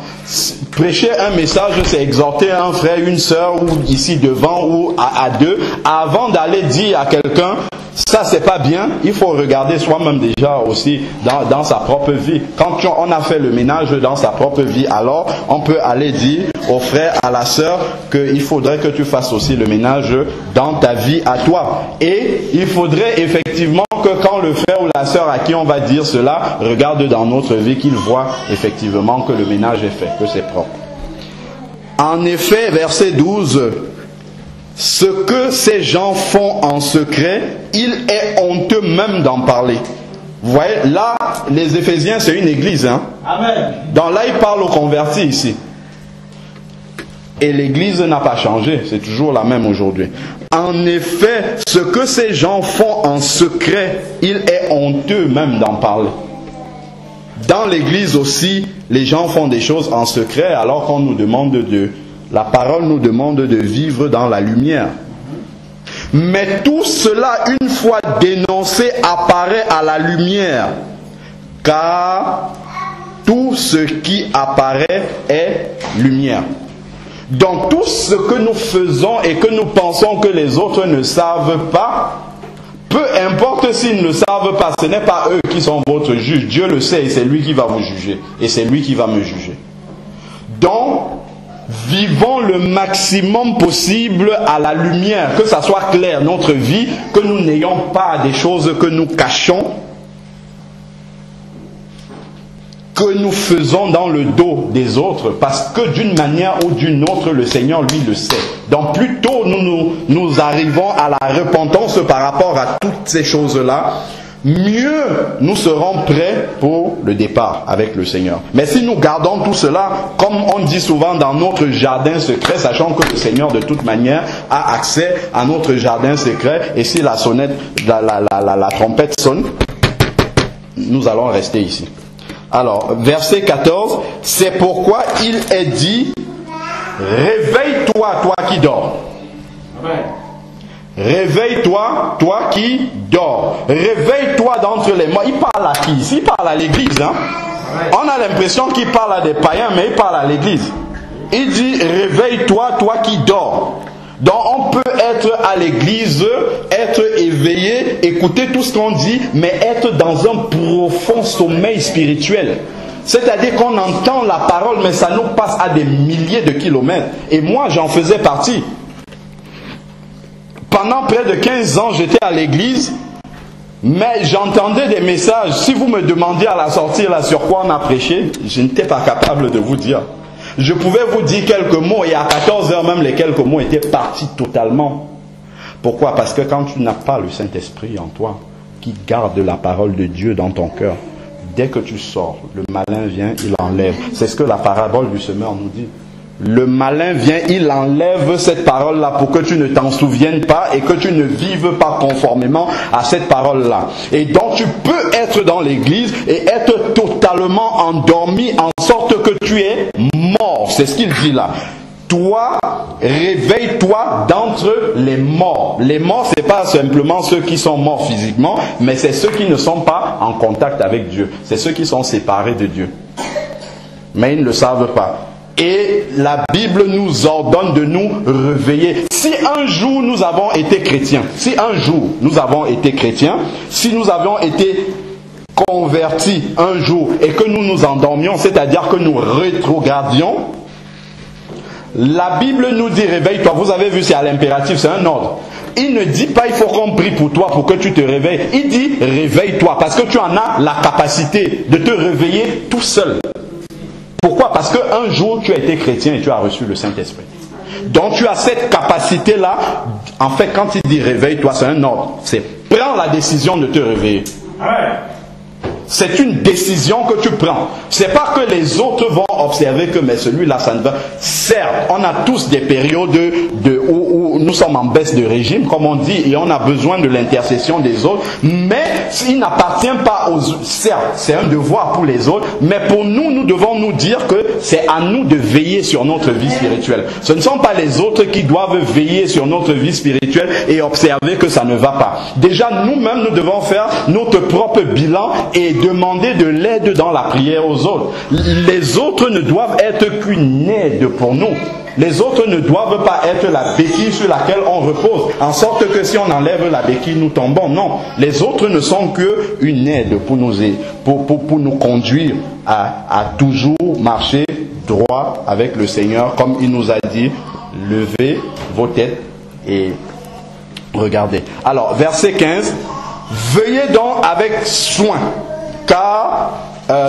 Prêcher un message, c'est exhorter un frère, une sœur, ou ici devant, ou à deux. Avant d'aller dire à quelqu'un, ça c'est pas bien, il faut regarder soi-même déjà aussi dans sa propre vie. Quand on a fait le ménage dans sa propre vie, alors on peut aller dire au frère, à la sœur, qu'il faudrait que tu fasses aussi le ménage dans ta vie à toi. Et il faudrait effectivement que quand le frère ou la sœur à qui on va dire cela regarde dans notre vie, qu'il voit effectivement que le ménage est fait, que c'est propre. En effet, verset 12, ce que ces gens font en secret, il est honteux même d'en parler. Vous voyez, là, les Éphésiens, c'est une église. Hein? Amen. Donc là, il parle aux convertis ici. Et l'église n'a pas changé, c'est toujours la même aujourd'hui. En effet, ce que ces gens font en secret, il est honteux même d'en parler. Dans l'église aussi, les gens font des choses en secret alors qu'on nous demande la parole nous demande de vivre dans la lumière. Mais tout cela, une fois dénoncé, apparaît à la lumière. Car tout ce qui apparaît est lumière. Donc tout ce que nous faisons et que nous pensons que les autres ne savent pas, peu importe s'ils ne savent pas, ce n'est pas eux qui sont votre juge. Dieu le sait et c'est lui qui va vous juger. Et c'est lui qui va me juger. Donc, vivons le maximum possible à la lumière, que ça soit clair notre vie, que nous n'ayons pas des choses que nous cachons, que nous faisons dans le dos des autres, parce que d'une manière ou d'une autre, le Seigneur, lui, le sait. Donc, plus tôt nous arrivons à la repentance par rapport à toutes ces choses-là, mieux nous serons prêts pour le départ avec le Seigneur. Mais si nous gardons tout cela, comme on dit souvent dans notre jardin secret, sachant que le Seigneur de toute manière a accès à notre jardin secret, et si la sonnette, la trompette sonne, nous allons rester ici. Alors, verset 14, c'est pourquoi il est dit, réveille-toi, toi qui dors. Amen. Réveille-toi, toi qui dors. Réveille-toi d'entre les morts. Il parle à qui? Il parle à l'église. Hein? On a l'impression qu'il parle à des païens, mais il parle à l'église. Il dit, réveille-toi, toi qui dors. Donc on peut être à l'église, être éveillé, écouter tout ce qu'on dit, mais être dans un profond sommeil spirituel. C'est-à-dire qu'on entend la parole, mais ça nous passe à des milliers de kilomètres. Et moi, j'en faisais partie. Pendant près de 15 ans, j'étais à l'église, mais j'entendais des messages. Si vous me demandiez à la sortie là sur quoi on a prêché, je n'étais pas capable de vous dire. Je pouvais vous dire quelques mots et à 14 heures même, les quelques mots étaient partis totalement. Pourquoi? Parce que quand tu n'as pas le Saint-Esprit en toi, qui garde la parole de Dieu dans ton cœur, dès que tu sors, le malin vient, il enlève. C'est ce que la parabole du semeur nous dit. Le malin vient, il enlève cette parole-là pour que tu ne t'en souviennes pas et que tu ne vives pas conformément à cette parole-là. Et donc tu peux être dans l'église et être totalement endormi en sorte que tu es mort. C'est ce qu'il dit là. Toi, réveille-toi d'entre les morts. Les morts, ce n'est pas simplement ceux qui sont morts physiquement, mais c'est ceux qui ne sont pas en contact avec Dieu. C'est ceux qui sont séparés de Dieu. mais ils ne le savent pas. Et la Bible nous ordonne de nous réveiller. Si un jour nous avons été chrétiens, si nous avions été convertis un jour et que nous nous endormions, c'est-à-dire que nous rétrogradions, la Bible nous dit réveille-toi. Vous avez vu, c'est à l'impératif, c'est un ordre. Il ne dit pas il faut qu'on prie pour toi pour que tu te réveilles. Il dit réveille-toi parce que tu en as la capacité de te réveiller tout seul. Pourquoi? Parce qu'un jour tu as été chrétien et tu as reçu le Saint-Esprit. Donc tu as cette capacité-là. En fait, quand il dit réveille-toi, c'est un ordre. C'est prends la décision de te réveiller. C'est une décision que tu prends. C'est pas que les autres vont observer que mais celui-là ça ne va. Certes, on a tous des périodes où nous sommes en baisse de régime, comme on dit, et on a besoin de l'intercession des autres. Mais il n'appartient pas aux. Certes, c'est un devoir pour les autres, mais pour nous, nous devons nous dire que c'est à nous de veiller sur notre vie spirituelle. Ce ne sont pas les autres qui doivent veiller sur notre vie spirituelle et observer que ça ne va pas. Déjà, nous-mêmes, nous devons faire notre propre bilan et demander de l'aide dans la prière aux autres. Les autres ne doivent être qu'une aide pour nous. Les autres ne doivent pas être la béquille sur laquelle on repose, en sorte que si on enlève la béquille, nous tombons. Non, les autres ne sont qu'une aide pour nous conduire à toujours marcher droit avec le Seigneur, comme il nous a dit, levez vos têtes et regardez. Alors, verset 15, veuillez donc avec soin, car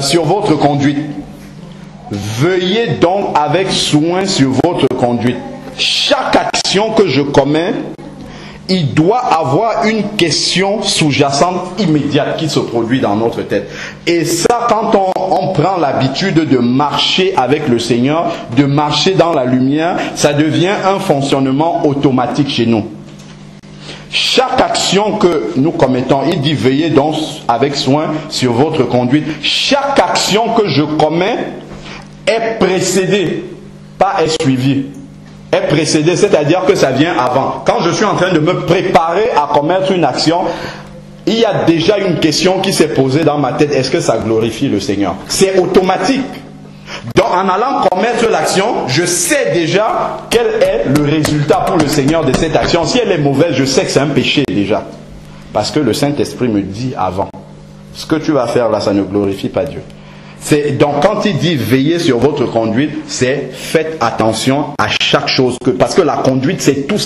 sur votre conduite. Veuillez donc avec soin sur votre conduite. Chaque action que je commets, il doit avoir une question sous-jacente immédiate qui se produit dans notre tête. Et ça, quand on prend l'habitude de marcher avec le Seigneur, de marcher dans la lumière, ça devient un fonctionnement automatique chez nous. Chaque action que nous commettons, il dit veillez donc avec soin sur votre conduite. Chaque action que je commets est précédée, pas est suivie. Est précédée, c'est-à-dire que ça vient avant. Quand je suis en train de me préparer à commettre une action, il y a déjà une question qui s'est posée dans ma tête. Est-ce que ça glorifie le Seigneur? C'est automatique. Donc en allant commettre l'action, je sais déjà quel est le résultat pour le Seigneur de cette action. Si elle est mauvaise, je sais que c'est un péché déjà. Parce que le Saint-Esprit me dit avant. Ce que tu vas faire là, ça ne glorifie pas Dieu. Donc quand il dit veillez sur votre conduite, c'est faites attention à chaque chose. Parce que la conduite, c'est tout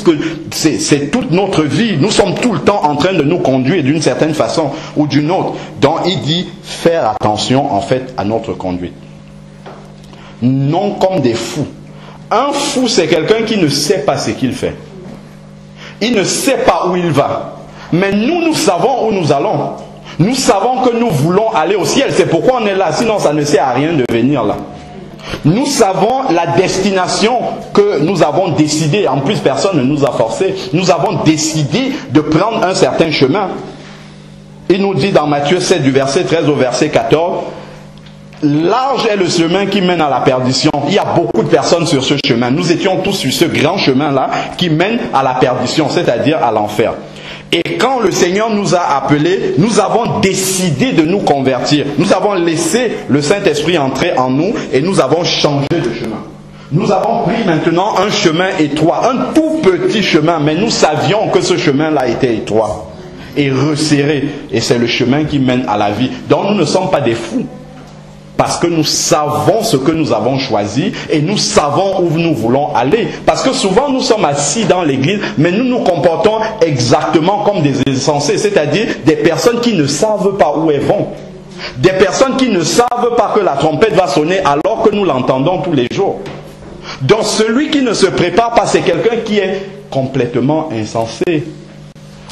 c'est toute notre vie. Nous sommes tout le temps en train de nous conduire d'une certaine façon ou d'une autre. Donc il dit faire attention en fait à notre conduite. Non comme des fous. Un fou, c'est quelqu'un qui ne sait pas ce qu'il fait. Il ne sait pas où il va. Mais nous savons où nous allons. Nous savons que nous voulons aller au ciel. C'est pourquoi on est là. Sinon, ça ne sert à rien de venir là. Nous savons la destination que nous avons décidé. En plus, personne ne nous a forcé. Nous avons décidé de prendre un certain chemin. Il nous dit dans Matthieu 7, du verset 13 au verset 14, large est le chemin qui mène à la perdition. Il y a beaucoup de personnes sur ce chemin. Nous étions tous sur ce grand chemin-là qui mène à la perdition, c'est-à-dire à l'enfer. Et quand le Seigneur nous a appelés, nous avons décidé de nous convertir. Nous avons laissé le Saint-Esprit entrer en nous et nous avons changé de chemin. Nous avons pris maintenant un chemin étroit, un tout petit chemin, mais nous savions que ce chemin-là était étroit et resserré. Et c'est le chemin qui mène à la vie. Donc nous ne sommes pas des fous. Parce que nous savons ce que nous avons choisi et nous savons où nous voulons aller. Parce que souvent nous sommes assis dans l'église, mais nous nous comportons exactement comme des insensés, c'est-à-dire des personnes qui ne savent pas où elles vont. Des personnes qui ne savent pas que la trompette va sonner alors que nous l'entendons tous les jours. Donc celui qui ne se prépare pas, c'est quelqu'un qui est complètement insensé.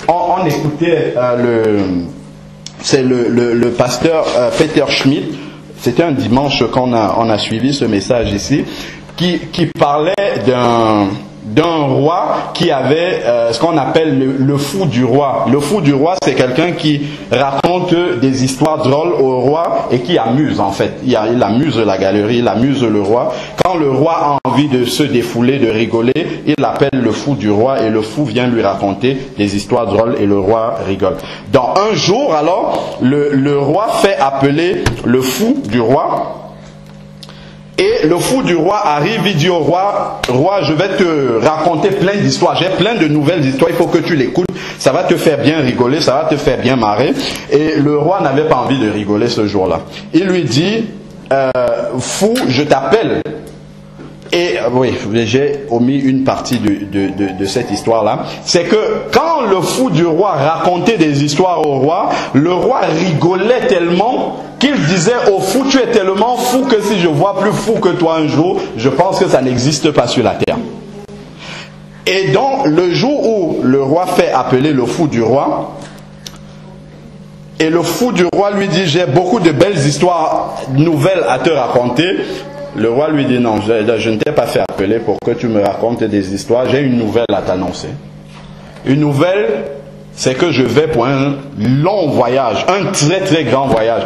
On écoutait le pasteur Peter Schmidt. C'était un dimanche qu'on a suivi ce message ici, qui parlait d'un roi qui avait ce qu'on appelle le fou du roi. Le fou du roi, c'est quelqu'un qui raconte des histoires drôles au roi et qui amuse en fait. Il amuse la galerie, il amuse le roi. Quand le roi a envie de se défouler, de rigoler, il l'appelle le fou du roi et le fou vient lui raconter des histoires drôles et le roi rigole. Dans un jour alors, le roi fait appeler le fou du roi Et le fou du roi arrive, il dit au roi, roi, je vais te raconter plein d'histoires, j'ai plein de nouvelles histoires, il faut que tu l'écoutes, ça va te faire bien rigoler, ça va te faire bien marrer. Et le roi n'avait pas envie de rigoler ce jour-là. Il lui dit, fou, je t'appelle. Et oui, j'ai omis une partie de cette histoire-là. C'est que quand le fou du roi racontait des histoires au roi, le roi rigolait tellement qu'il disait au fou, tu es tellement fou que si je vois plus fou que toi un jour, je pense que ça n'existe pas sur la terre. Et donc, le jour où le roi fait appeler le fou du roi, et le fou du roi lui dit, j'ai beaucoup de belles histoires nouvelles à te raconter. Le roi lui dit, non, je ne t'ai pas fait appeler pour que tu me racontes des histoires, j'ai une nouvelle à t'annoncer. Une nouvelle, c'est que je vais pour un long voyage, un très très grand voyage.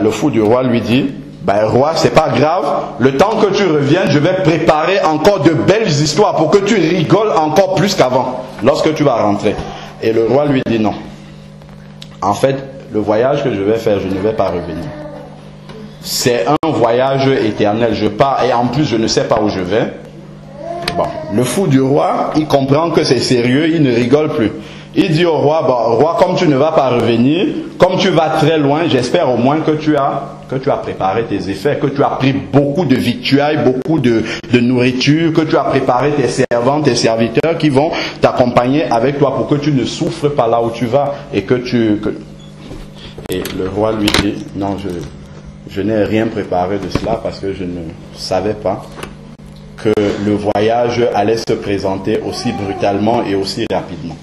Le fou du roi lui dit, roi, c'est pas grave, le temps que tu reviennes, je vais préparer encore de belles histoires pour que tu rigoles encore plus qu'avant, lorsque tu vas rentrer. Et le roi lui dit, non. En fait, le voyage que je vais faire, je ne vais pas revenir. C'est un voyage éternel, je pars et en plus je ne sais pas où je vais. Bon, le fou du roi, il comprend que c'est sérieux, il ne rigole plus. Il dit au roi, roi, comme tu ne vas pas revenir, comme tu vas très loin, j'espère au moins que tu as préparé tes effets, que tu as pris beaucoup de victuailles, beaucoup de nourriture, que tu as préparé tes servants, tes serviteurs qui vont t'accompagner avec toi pour que tu ne souffres pas là où tu vas et que tu... Et le roi lui dit, non, je n'ai rien préparé de cela parce que je ne savais pas que le voyage allait se présenter aussi brutalement et aussi rapidement.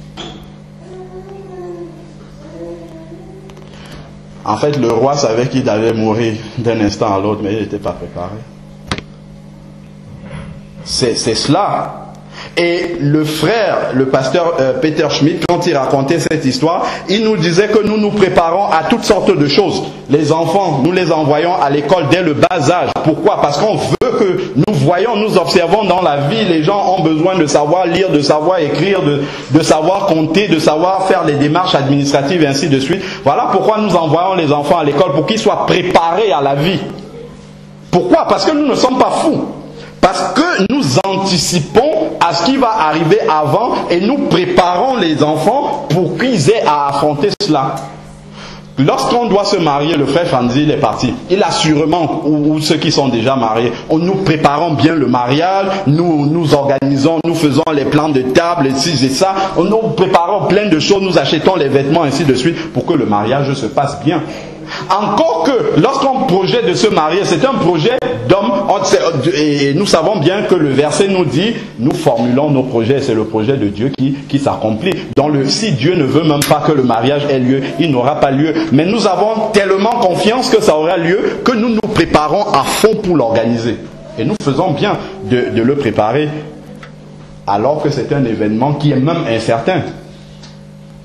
En fait, le roi savait qu'il allait mourir d'un instant à l'autre, mais il n'était pas préparé. C'est cela. Et le frère, le pasteur Peter Schmidt, quand il racontait cette histoire, il nous disait que nous nous préparons à toutes sortes de choses. Les enfants, nous les envoyons à l'école dès le bas âge. Pourquoi? Parce qu'on veut que nous voyons, nous observons dans la vie, les gens ont besoin de savoir lire, de savoir écrire, de savoir compter, de savoir faire les démarches administratives et ainsi de suite. Voilà pourquoi nous envoyons les enfants à l'école, pour qu'ils soient préparés à la vie. Pourquoi? Parce que nous ne sommes pas fous. Parce que nous anticipons à ce qui va arriver avant et nous préparons les enfants pour qu'ils aient à affronter cela. Lorsqu'on doit se marier, le frère Fanzi il est parti. Il a sûrement, ou ceux qui sont déjà mariés, nous préparons bien le mariage, nous organisons, nous faisons les plans de table, et ci et ça. Nous préparons plein de choses, nous achetons les vêtements, ainsi de suite, pour que le mariage se passe bien. Encore que lorsqu'on projette de se marier, c'est un projet d'homme, et nous savons bien que le verset nous dit, nous formulons nos projets, c'est le projet de Dieu qui s'accomplit. Donc si Dieu ne veut même pas que le mariage ait lieu, il n'aura pas lieu. Mais nous avons tellement confiance que ça aura lieu, que nous nous préparons à fond pour l'organiser. Et nous faisons bien de le préparer, alors que c'est un événement qui est même incertain.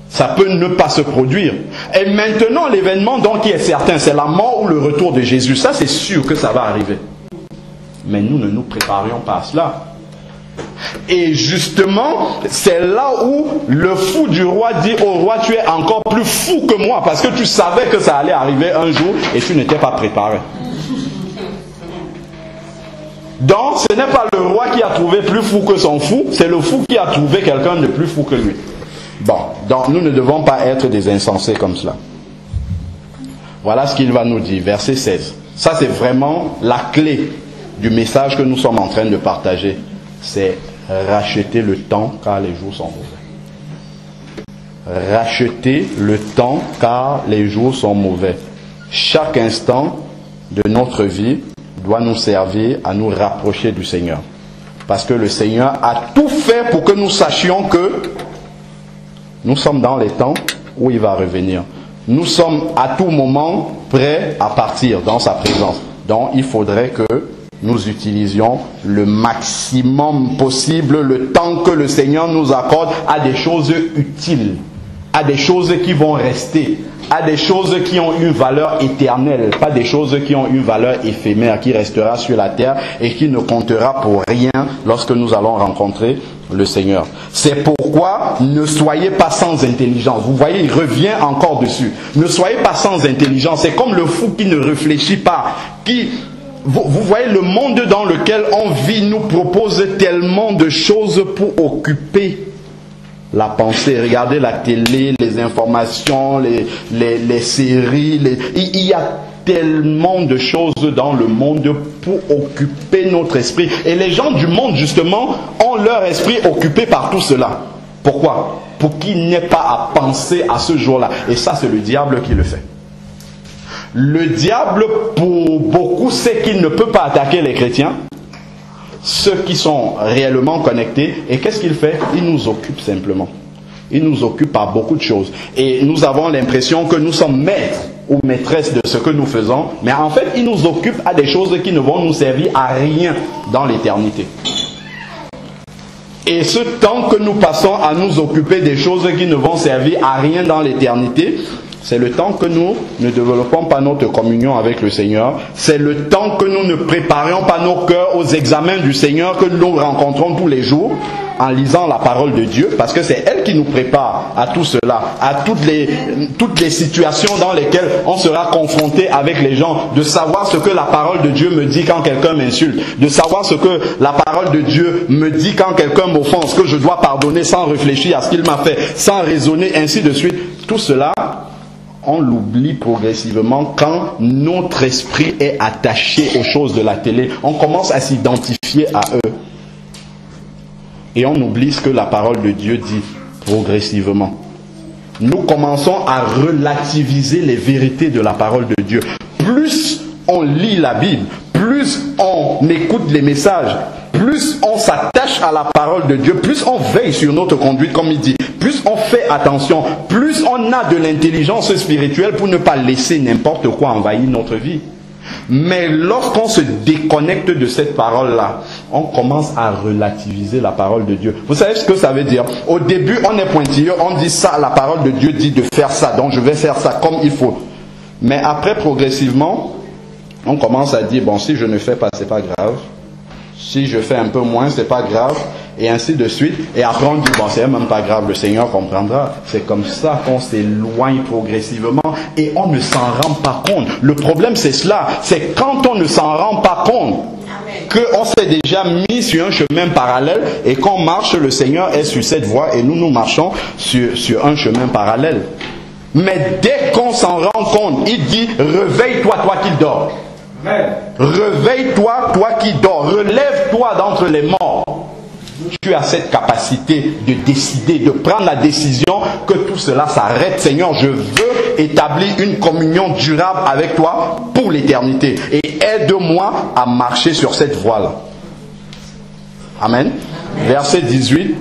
Ça peut ne pas se produire. Et maintenant, l'événement donc qui est certain, c'est la mort ou le retour de Jésus. Ça, c'est sûr que ça va arriver. Mais nous ne nous préparions pas à cela. Et justement, c'est là où le fou du roi dit au roi, tu es encore plus fou que moi, parce que tu savais que ça allait arriver un jour et tu n'étais pas préparé. Donc, ce n'est pas le roi qui a trouvé plus fou que son fou, c'est le fou qui a trouvé quelqu'un de plus fou que lui. Bon, donc nous ne devons pas être des insensés comme cela. Voilà ce qu'il va nous dire, verset 16. Ça, c'est vraiment la clé du message que nous sommes en train de partager. C'est racheter le temps car les jours sont mauvais. Racheter le temps car les jours sont mauvais. Chaque instant de notre vie doit nous servir à nous rapprocher du Seigneur. Parce que le Seigneur a tout fait pour que nous sachions que nous sommes dans les temps où il va revenir. Nous sommes à tout moment prêts à partir dans sa présence. Donc il faudrait que nous utilisions le maximum possible le temps que le Seigneur nous accorde à des choses utiles, à des choses qui vont rester, à des choses qui ont une valeur éternelle, pas des choses qui ont une valeur éphémère, qui restera sur la terre et qui ne comptera pour rien lorsque nous allons rencontrer le Seigneur. C'est pourquoi ne soyez pas sans intelligence. Vous voyez, il revient encore dessus. Ne soyez pas sans intelligence. C'est comme le fou qui ne réfléchit pas, qui vous voyez, le monde dans lequel on vit nous propose tellement de choses pour occuper la pensée. Regardez la télé, les informations, les séries. Il y a tellement de choses dans le monde pour occuper notre esprit. Et les gens du monde, justement, ont leur esprit occupé par tout cela. Pourquoi? Pour qu'il n'ait pas à penser à ce jour-là. Et ça, c'est le diable qui le fait. Le diable, pour beaucoup, sait qu'il ne peut pas attaquer les chrétiens, ceux qui sont réellement connectés. Et qu'est-ce qu'il fait? Il nous occupe simplement. Il nous occupe par beaucoup de choses. Et nous avons l'impression que nous sommes maîtres ou maîtresses de ce que nous faisons. Mais en fait, il nous occupe à des choses qui ne vont nous servir à rien dans l'éternité. Et ce temps que nous passons à nous occuper des choses qui ne vont servir à rien dans l'éternité, c'est le temps que nous ne développons pas notre communion avec le Seigneur. C'est le temps que nous ne préparions pas nos cœurs aux examens du Seigneur que nous rencontrons tous les jours en lisant la parole de Dieu, parce que c'est elle qui nous prépare à tout cela, à toutes les situations dans lesquelles on sera confronté avec les gens, de savoir ce que la parole de Dieu me dit quand quelqu'un m'insulte, de savoir ce que la parole de Dieu me dit quand quelqu'un m'offense, que je dois pardonner sans réfléchir à ce qu'il m'a fait, sans raisonner, ainsi de suite. Tout cela, on l'oublie progressivement quand notre esprit est attaché aux choses de la télé. On commence à s'identifier à eux. Et on oublie ce que la parole de Dieu dit progressivement. Nous commençons à relativiser les vérités de la parole de Dieu. Plus on lit la Bible, plus on écoute les messages, plus on s'attache à la parole de Dieu, plus on veille sur notre conduite, comme il dit, plus on fait attention, plus on a de l'intelligence spirituelle pour ne pas laisser n'importe quoi envahir notre vie. Mais lorsqu'on se déconnecte de cette parole-là, on commence à relativiser la parole de Dieu. Vous savez ce que ça veut dire? Au début, on est pointilleux, on dit ça, la parole de Dieu dit de faire ça, donc je vais faire ça comme il faut. Mais après, progressivement, on commence à dire, bon, si je ne fais pas, c'est pas grave. Si je fais un peu moins, c'est pas grave. Et ainsi de suite. Et après on dit, bon, c'est même pas grave, le Seigneur comprendra. C'est comme ça qu'on s'éloigne progressivement et on ne s'en rend pas compte. Le problème, c'est cela. C'est quand on ne s'en rend pas compte qu'on s'est déjà mis sur un chemin parallèle et qu'on marche, le Seigneur est sur cette voie et nous marchons sur un chemin parallèle. Mais dès qu'on s'en rend compte, il dit, réveille-toi, toi qui dors. Réveille-toi, toi qui dors. Relève-toi d'entre les morts. Tu as cette capacité de décider, de prendre la décision que tout cela s'arrête. Seigneur, je veux établir une communion durable avec toi pour l'éternité. Et aide-moi à marcher sur cette voie-là. Amen. Verset 18.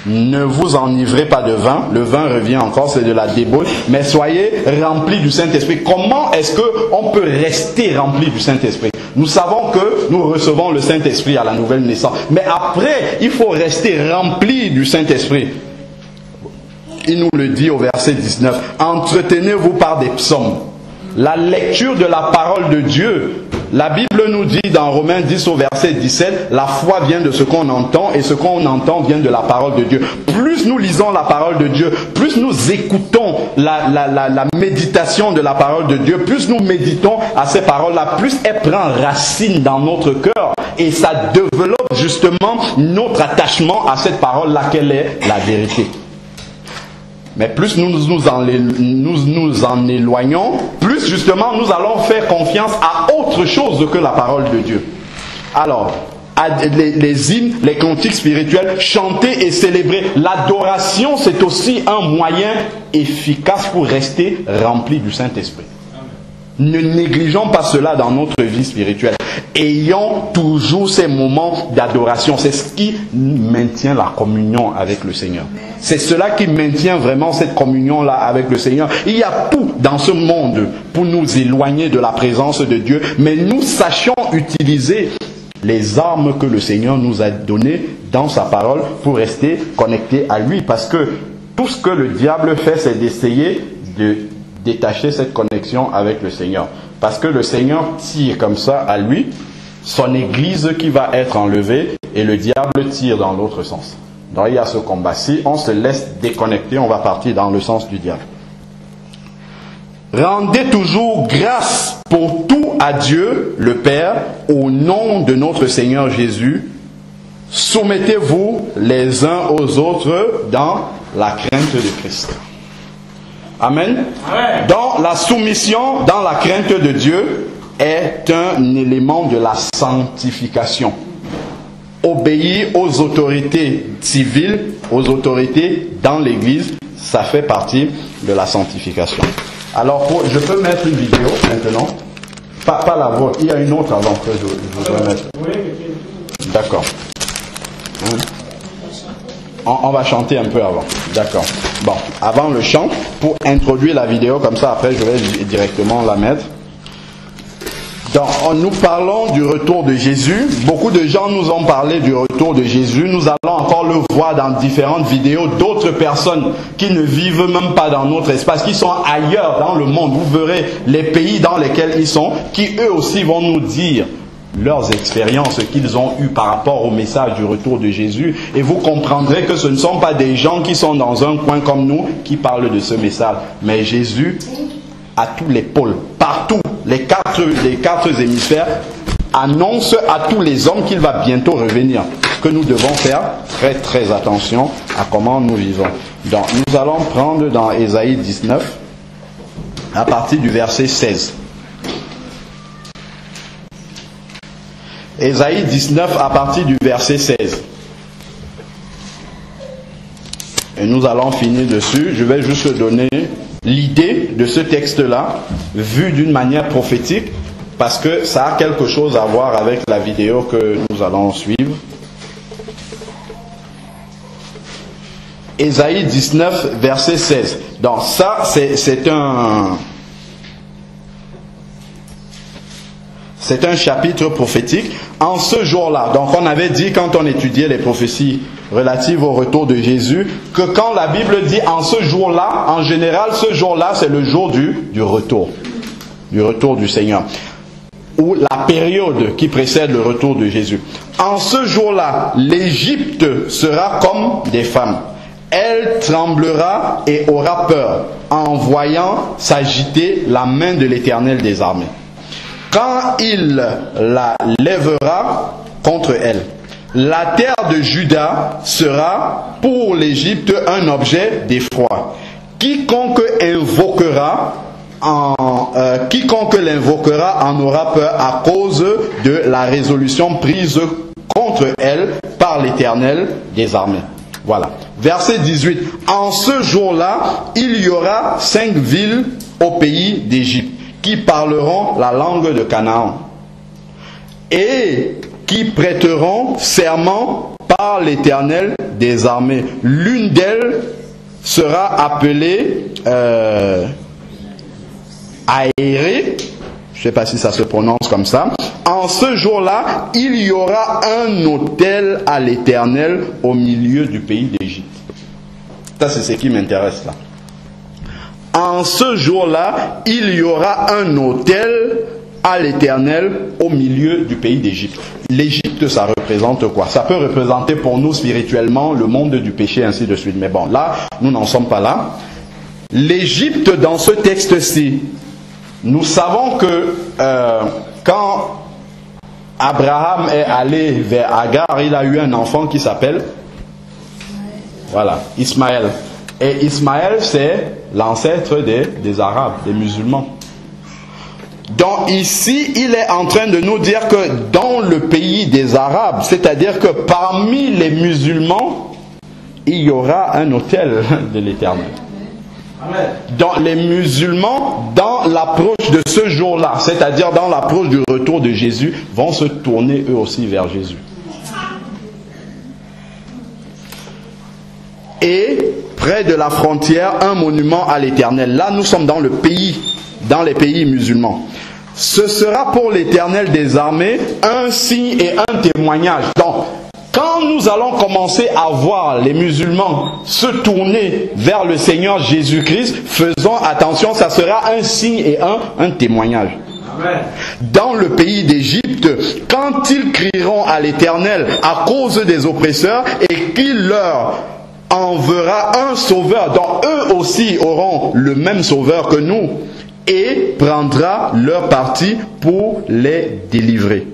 Ne vous enivrez pas de vin. Le vin revient encore, c'est de la débauche. Mais soyez remplis du Saint-Esprit. Comment est-ce qu'on peut rester rempli du Saint-Esprit? Nous savons que nous recevons le Saint-Esprit à la nouvelle naissance. Mais après, il faut rester rempli du Saint-Esprit. Il nous le dit au verset 19. Entretenez-vous par des psaumes. La lecture de la parole de Dieu. La Bible nous dit dans Romains 10 au verset 17, la foi vient de ce qu'on entend et ce qu'on entend vient de la parole de Dieu. Plus nous lisons la parole de Dieu, plus nous écoutons la méditation de la parole de Dieu, plus nous méditons à ces paroles-là, plus elles prennent racine dans notre cœur et ça développe justement notre attachement à cette parole-là qu'elle est la vérité. Mais plus nous nous en éloignons, plus justement nous allons faire confiance à autre chose que la parole de Dieu. Alors, les hymnes, les cantiques spirituels, chanter et célébrer. L'adoration, c'est aussi un moyen efficace pour rester rempli du Saint-Esprit. Ne négligeons pas cela dans notre vie spirituelle. Ayons toujours ces moments d'adoration. C'est ce qui maintient la communion avec le Seigneur. C'est cela qui maintient vraiment cette communion-là avec le Seigneur. Il y a tout dans ce monde pour nous éloigner de la présence de Dieu. Mais nous sachions utiliser les armes que le Seigneur nous a données dans sa parole pour rester connectés à lui. Parce que tout ce que le diable fait, c'est d'essayer de détacher cette connexion avec le Seigneur. Parce que le Seigneur tire comme ça à lui, son église qui va être enlevée, et le diable tire dans l'autre sens. Donc il y a ce combat. Si on se laisse déconnecter, on va partir dans le sens du diable. Rendez toujours grâce pour tout à Dieu, le Père, au nom de notre Seigneur Jésus. Soumettez-vous les uns aux autres dans la crainte de Christ. Amen. Amen. Donc la soumission dans la crainte de Dieu est un élément de la sanctification. Obéir aux autorités civiles, aux autorités dans l'Église, ça fait partie de la sanctification. Alors, je peux mettre une vidéo maintenant. Pas la vôtre, il y a une autre avant que je voudrais mettre. D'accord. On va chanter un peu avant. D'accord. Bon, avant le chant, pour introduire la vidéo, comme ça après je vais directement la mettre. Donc, nous parlons du retour de Jésus. Beaucoup de gens nous ont parlé du retour de Jésus. Nous allons encore le voir dans différentes vidéos d'autres personnes qui ne vivent même pas dans notre espace, qui sont ailleurs dans le monde. Vous verrez les pays dans lesquels ils sont, qui eux aussi vont nous dire leurs expériences qu'ils ont eues par rapport au message du retour de Jésus. Et vous comprendrez que ce ne sont pas des gens qui sont dans un coin comme nous qui parlent de ce message. Mais Jésus, à tous les pôles, partout, les quatre hémisphères, annonce à tous les hommes qu'il va bientôt revenir. Que nous devons faire très très attention à comment nous vivons. Donc nous allons prendre dans Ésaïe 19 à partir du verset 16. Ésaïe 19 à partir du verset 16. Et nous allons finir dessus. Je vais juste donner l'idée de ce texte-là, vu d'une manière prophétique, parce que ça a quelque chose à voir avec la vidéo que nous allons suivre. Ésaïe 19, verset 16. Donc ça, c'est un chapitre prophétique. En ce jour-là, donc on avait dit quand on étudiait les prophéties relatives au retour de Jésus, que quand la Bible dit en ce jour-là, en général ce jour-là c'est le jour du retour du Seigneur, ou la période qui précède le retour de Jésus. En ce jour-là, l'Égypte sera comme des femmes. Elle tremblera et aura peur en voyant s'agiter la main de l'Éternel des armées. Quand il la lèvera contre elle, la terre de Juda sera pour l'Égypte un objet d'effroi. Quiconque l'invoquera en aura peur à cause de la résolution prise contre elle par l'Éternel des armées. Voilà. Verset 18. En ce jour-là, il y aura 5 villes au pays d'Égypte qui parleront la langue de Canaan et qui prêteront serment par l'Éternel des armées. L'une d'elles sera appelée Aérée, je ne sais pas si ça se prononce comme ça. En ce jour-là, il y aura un autel à l'Éternel au milieu du pays d'Égypte. Ça, c'est ce qui m'intéresse là. En ce jour-là, il y aura un autel à l'Éternel au milieu du pays d'Égypte. L'Égypte, ça représente quoi? Ça peut représenter pour nous spirituellement le monde du péché, ainsi de suite. Mais bon, là, nous n'en sommes pas là. L'Égypte, dans ce texte-ci, nous savons que quand Abraham est allé vers Agar, il a eu un enfant qui s'appelle, voilà, Ismaël. Et Ismaël, c'est l'ancêtre des Arabes, des musulmans. Donc ici, il est en train de nous dire que dans le pays des Arabes, c'est-à-dire que parmi les musulmans, il y aura un autel de l'Éternel. Dans les musulmans, dans l'approche de ce jour-là, c'est-à-dire dans l'approche du retour de Jésus, vont se tourner eux aussi vers Jésus. Et près de la frontière, un monument à l'Éternel. Là, nous sommes dans les pays musulmans. Ce sera pour l'Éternel des armées un signe et un témoignage. Donc, quand nous allons commencer à voir les musulmans se tourner vers le Seigneur Jésus-Christ, faisons attention, ça sera un signe et un témoignage. Amen. Dans le pays d'Égypte, quand ils crieront à l'Éternel à cause des oppresseurs et qu'il leur enverra un sauveur, dont eux aussi auront le même sauveur que nous, et prendra leur parti pour les délivrer.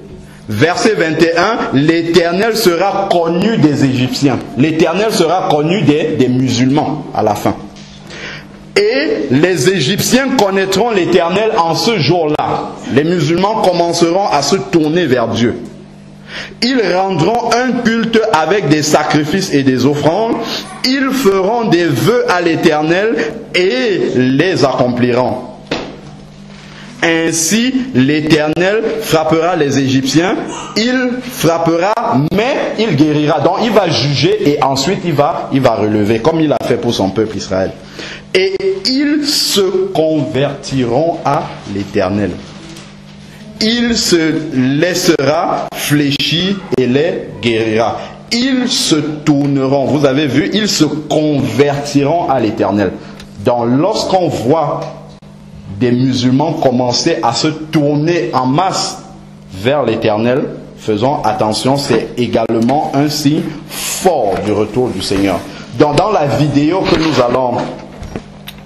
Verset 21, l'Éternel sera connu des Égyptiens. L'Éternel sera connu des musulmans à la fin. Et les Égyptiens connaîtront l'Éternel en ce jour-là. Les musulmans commenceront à se tourner vers Dieu. Ils rendront un culte avec des sacrifices et des offrandes. Ils feront des vœux à l'Éternel et les accompliront. Ainsi, l'Éternel frappera les Égyptiens. Il frappera, mais il guérira. Donc, il va juger et ensuite il va relever, comme il a fait pour son peuple Israël. Et ils se convertiront à l'Éternel. Il se laissera fléchir et les guérira. Ils se tourneront. Vous avez vu, ils se convertiront à l'Éternel. Donc, lorsqu'on voit des musulmans commencer à se tourner en masse vers l'Éternel, faisons attention, c'est également un signe fort du retour du Seigneur. Donc, dans la vidéo que nous allons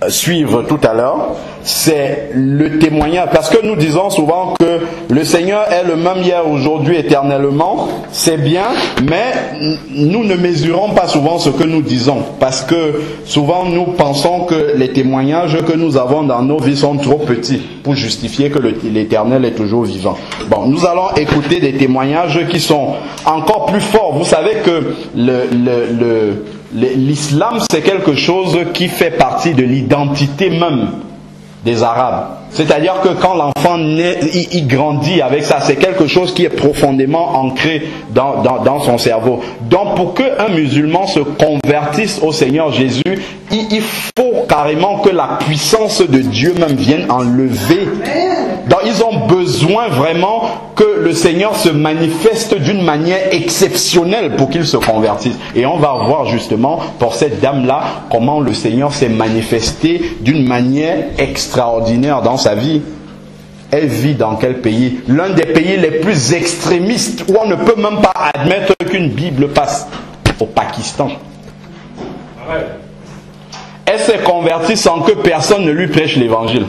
suivre tout à l'heure, c'est le témoignage, parce que nous disons souvent que le Seigneur est le même hier, aujourd'hui, éternellement. C'est bien, mais nous ne mesurons pas souvent ce que nous disons, parce que souvent nous pensons que les témoignages que nous avons dans nos vies sont trop petits pour justifier que l'Éternel est toujours vivant. Bon, nous allons écouter des témoignages qui sont encore plus forts. Vous savez que l'islam, c'est quelque chose qui fait partie de l'identité même des Arabes. C'est-à-dire que quand l'enfant naît, il grandit avec ça. C'est quelque chose qui est profondément ancré dans son cerveau. Donc pour qu'un musulman se convertisse au Seigneur Jésus, il faut carrément que la puissance de Dieu même vienne enlever. Donc ils ont besoin vraiment que le Seigneur se manifeste d'une manière exceptionnelle pour qu'ils se convertissent. Et on va voir justement pour cette dame-là comment le Seigneur s'est manifesté d'une manière extraordinaire dans sa vie. Elle vit dans quel pays? L'un des pays les plus extrémistes où on ne peut même pas admettre qu'une Bible passe. Au Pakistan. Elle s'est convertie sans que personne ne lui prêche l'évangile.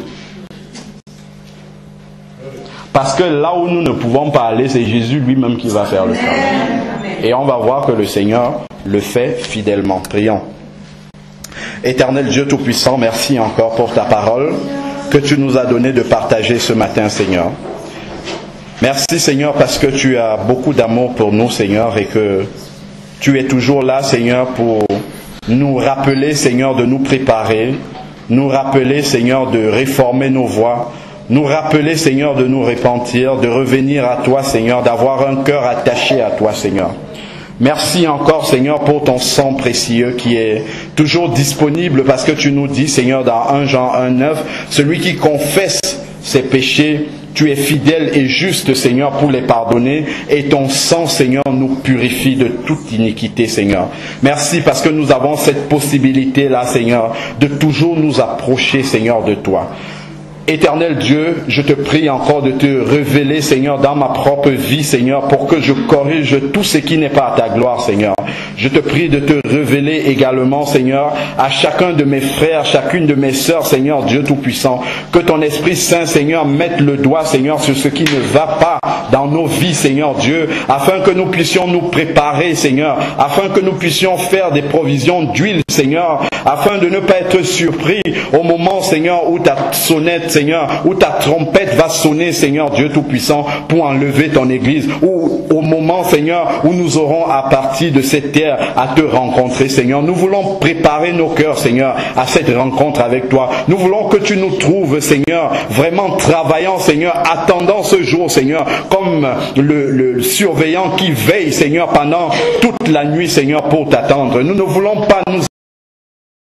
Parce que là où nous ne pouvons pas aller, c'est Jésus lui-même qui va faire le travail. Et on va voir que le Seigneur le fait fidèlement. Prions. Éternel Dieu Tout-Puissant, merci encore pour ta parole que tu nous as donné de partager ce matin, Seigneur. Merci, Seigneur, parce que tu as beaucoup d'amour pour nous, Seigneur, et que tu es toujours là, Seigneur, pour nous rappeler, Seigneur, de nous préparer, nous rappeler, Seigneur, de réformer nos voies, nous rappeler, Seigneur, de nous repentir, de revenir à toi, Seigneur, d'avoir un cœur attaché à toi, Seigneur. Merci encore, Seigneur, pour ton sang précieux qui est toujours disponible parce que tu nous dis, Seigneur, dans 1 Jean 1,9, celui qui confesse ses péchés, tu es fidèle et juste, Seigneur, pour les pardonner. Et ton sang, Seigneur, nous purifie de toute iniquité, Seigneur. Merci parce que nous avons cette possibilité-là, Seigneur, de toujours nous approcher, Seigneur, de toi. Éternel Dieu, je te prie encore de te révéler, Seigneur, dans ma propre vie, Seigneur, pour que je corrige tout ce qui n'est pas à ta gloire, Seigneur. Je te prie de te révéler également, Seigneur, à chacun de mes frères, chacune de mes sœurs, Seigneur Dieu Tout-Puissant. Que ton Esprit Saint, Seigneur, mette le doigt, Seigneur, sur ce qui ne va pas dans nos vies, Seigneur Dieu, afin que nous puissions nous préparer, Seigneur, afin que nous puissions faire des provisions d'huile, Seigneur, afin de ne pas être surpris au moment, Seigneur, où ta sonnette, Seigneur, où ta trompette va sonner, Seigneur Dieu Tout-Puissant, pour enlever ton Église, ou au moment, Seigneur, où nous aurons à partir de cette terre à te rencontrer, Seigneur. Nous voulons préparer nos cœurs, Seigneur, à cette rencontre avec toi. Nous voulons que tu nous trouves, Seigneur, vraiment travaillant, Seigneur, attendant ce jour, Seigneur, comme le surveillant qui veille, Seigneur, pendant toute la nuit, Seigneur, pour t'attendre. Nous ne voulons pas nous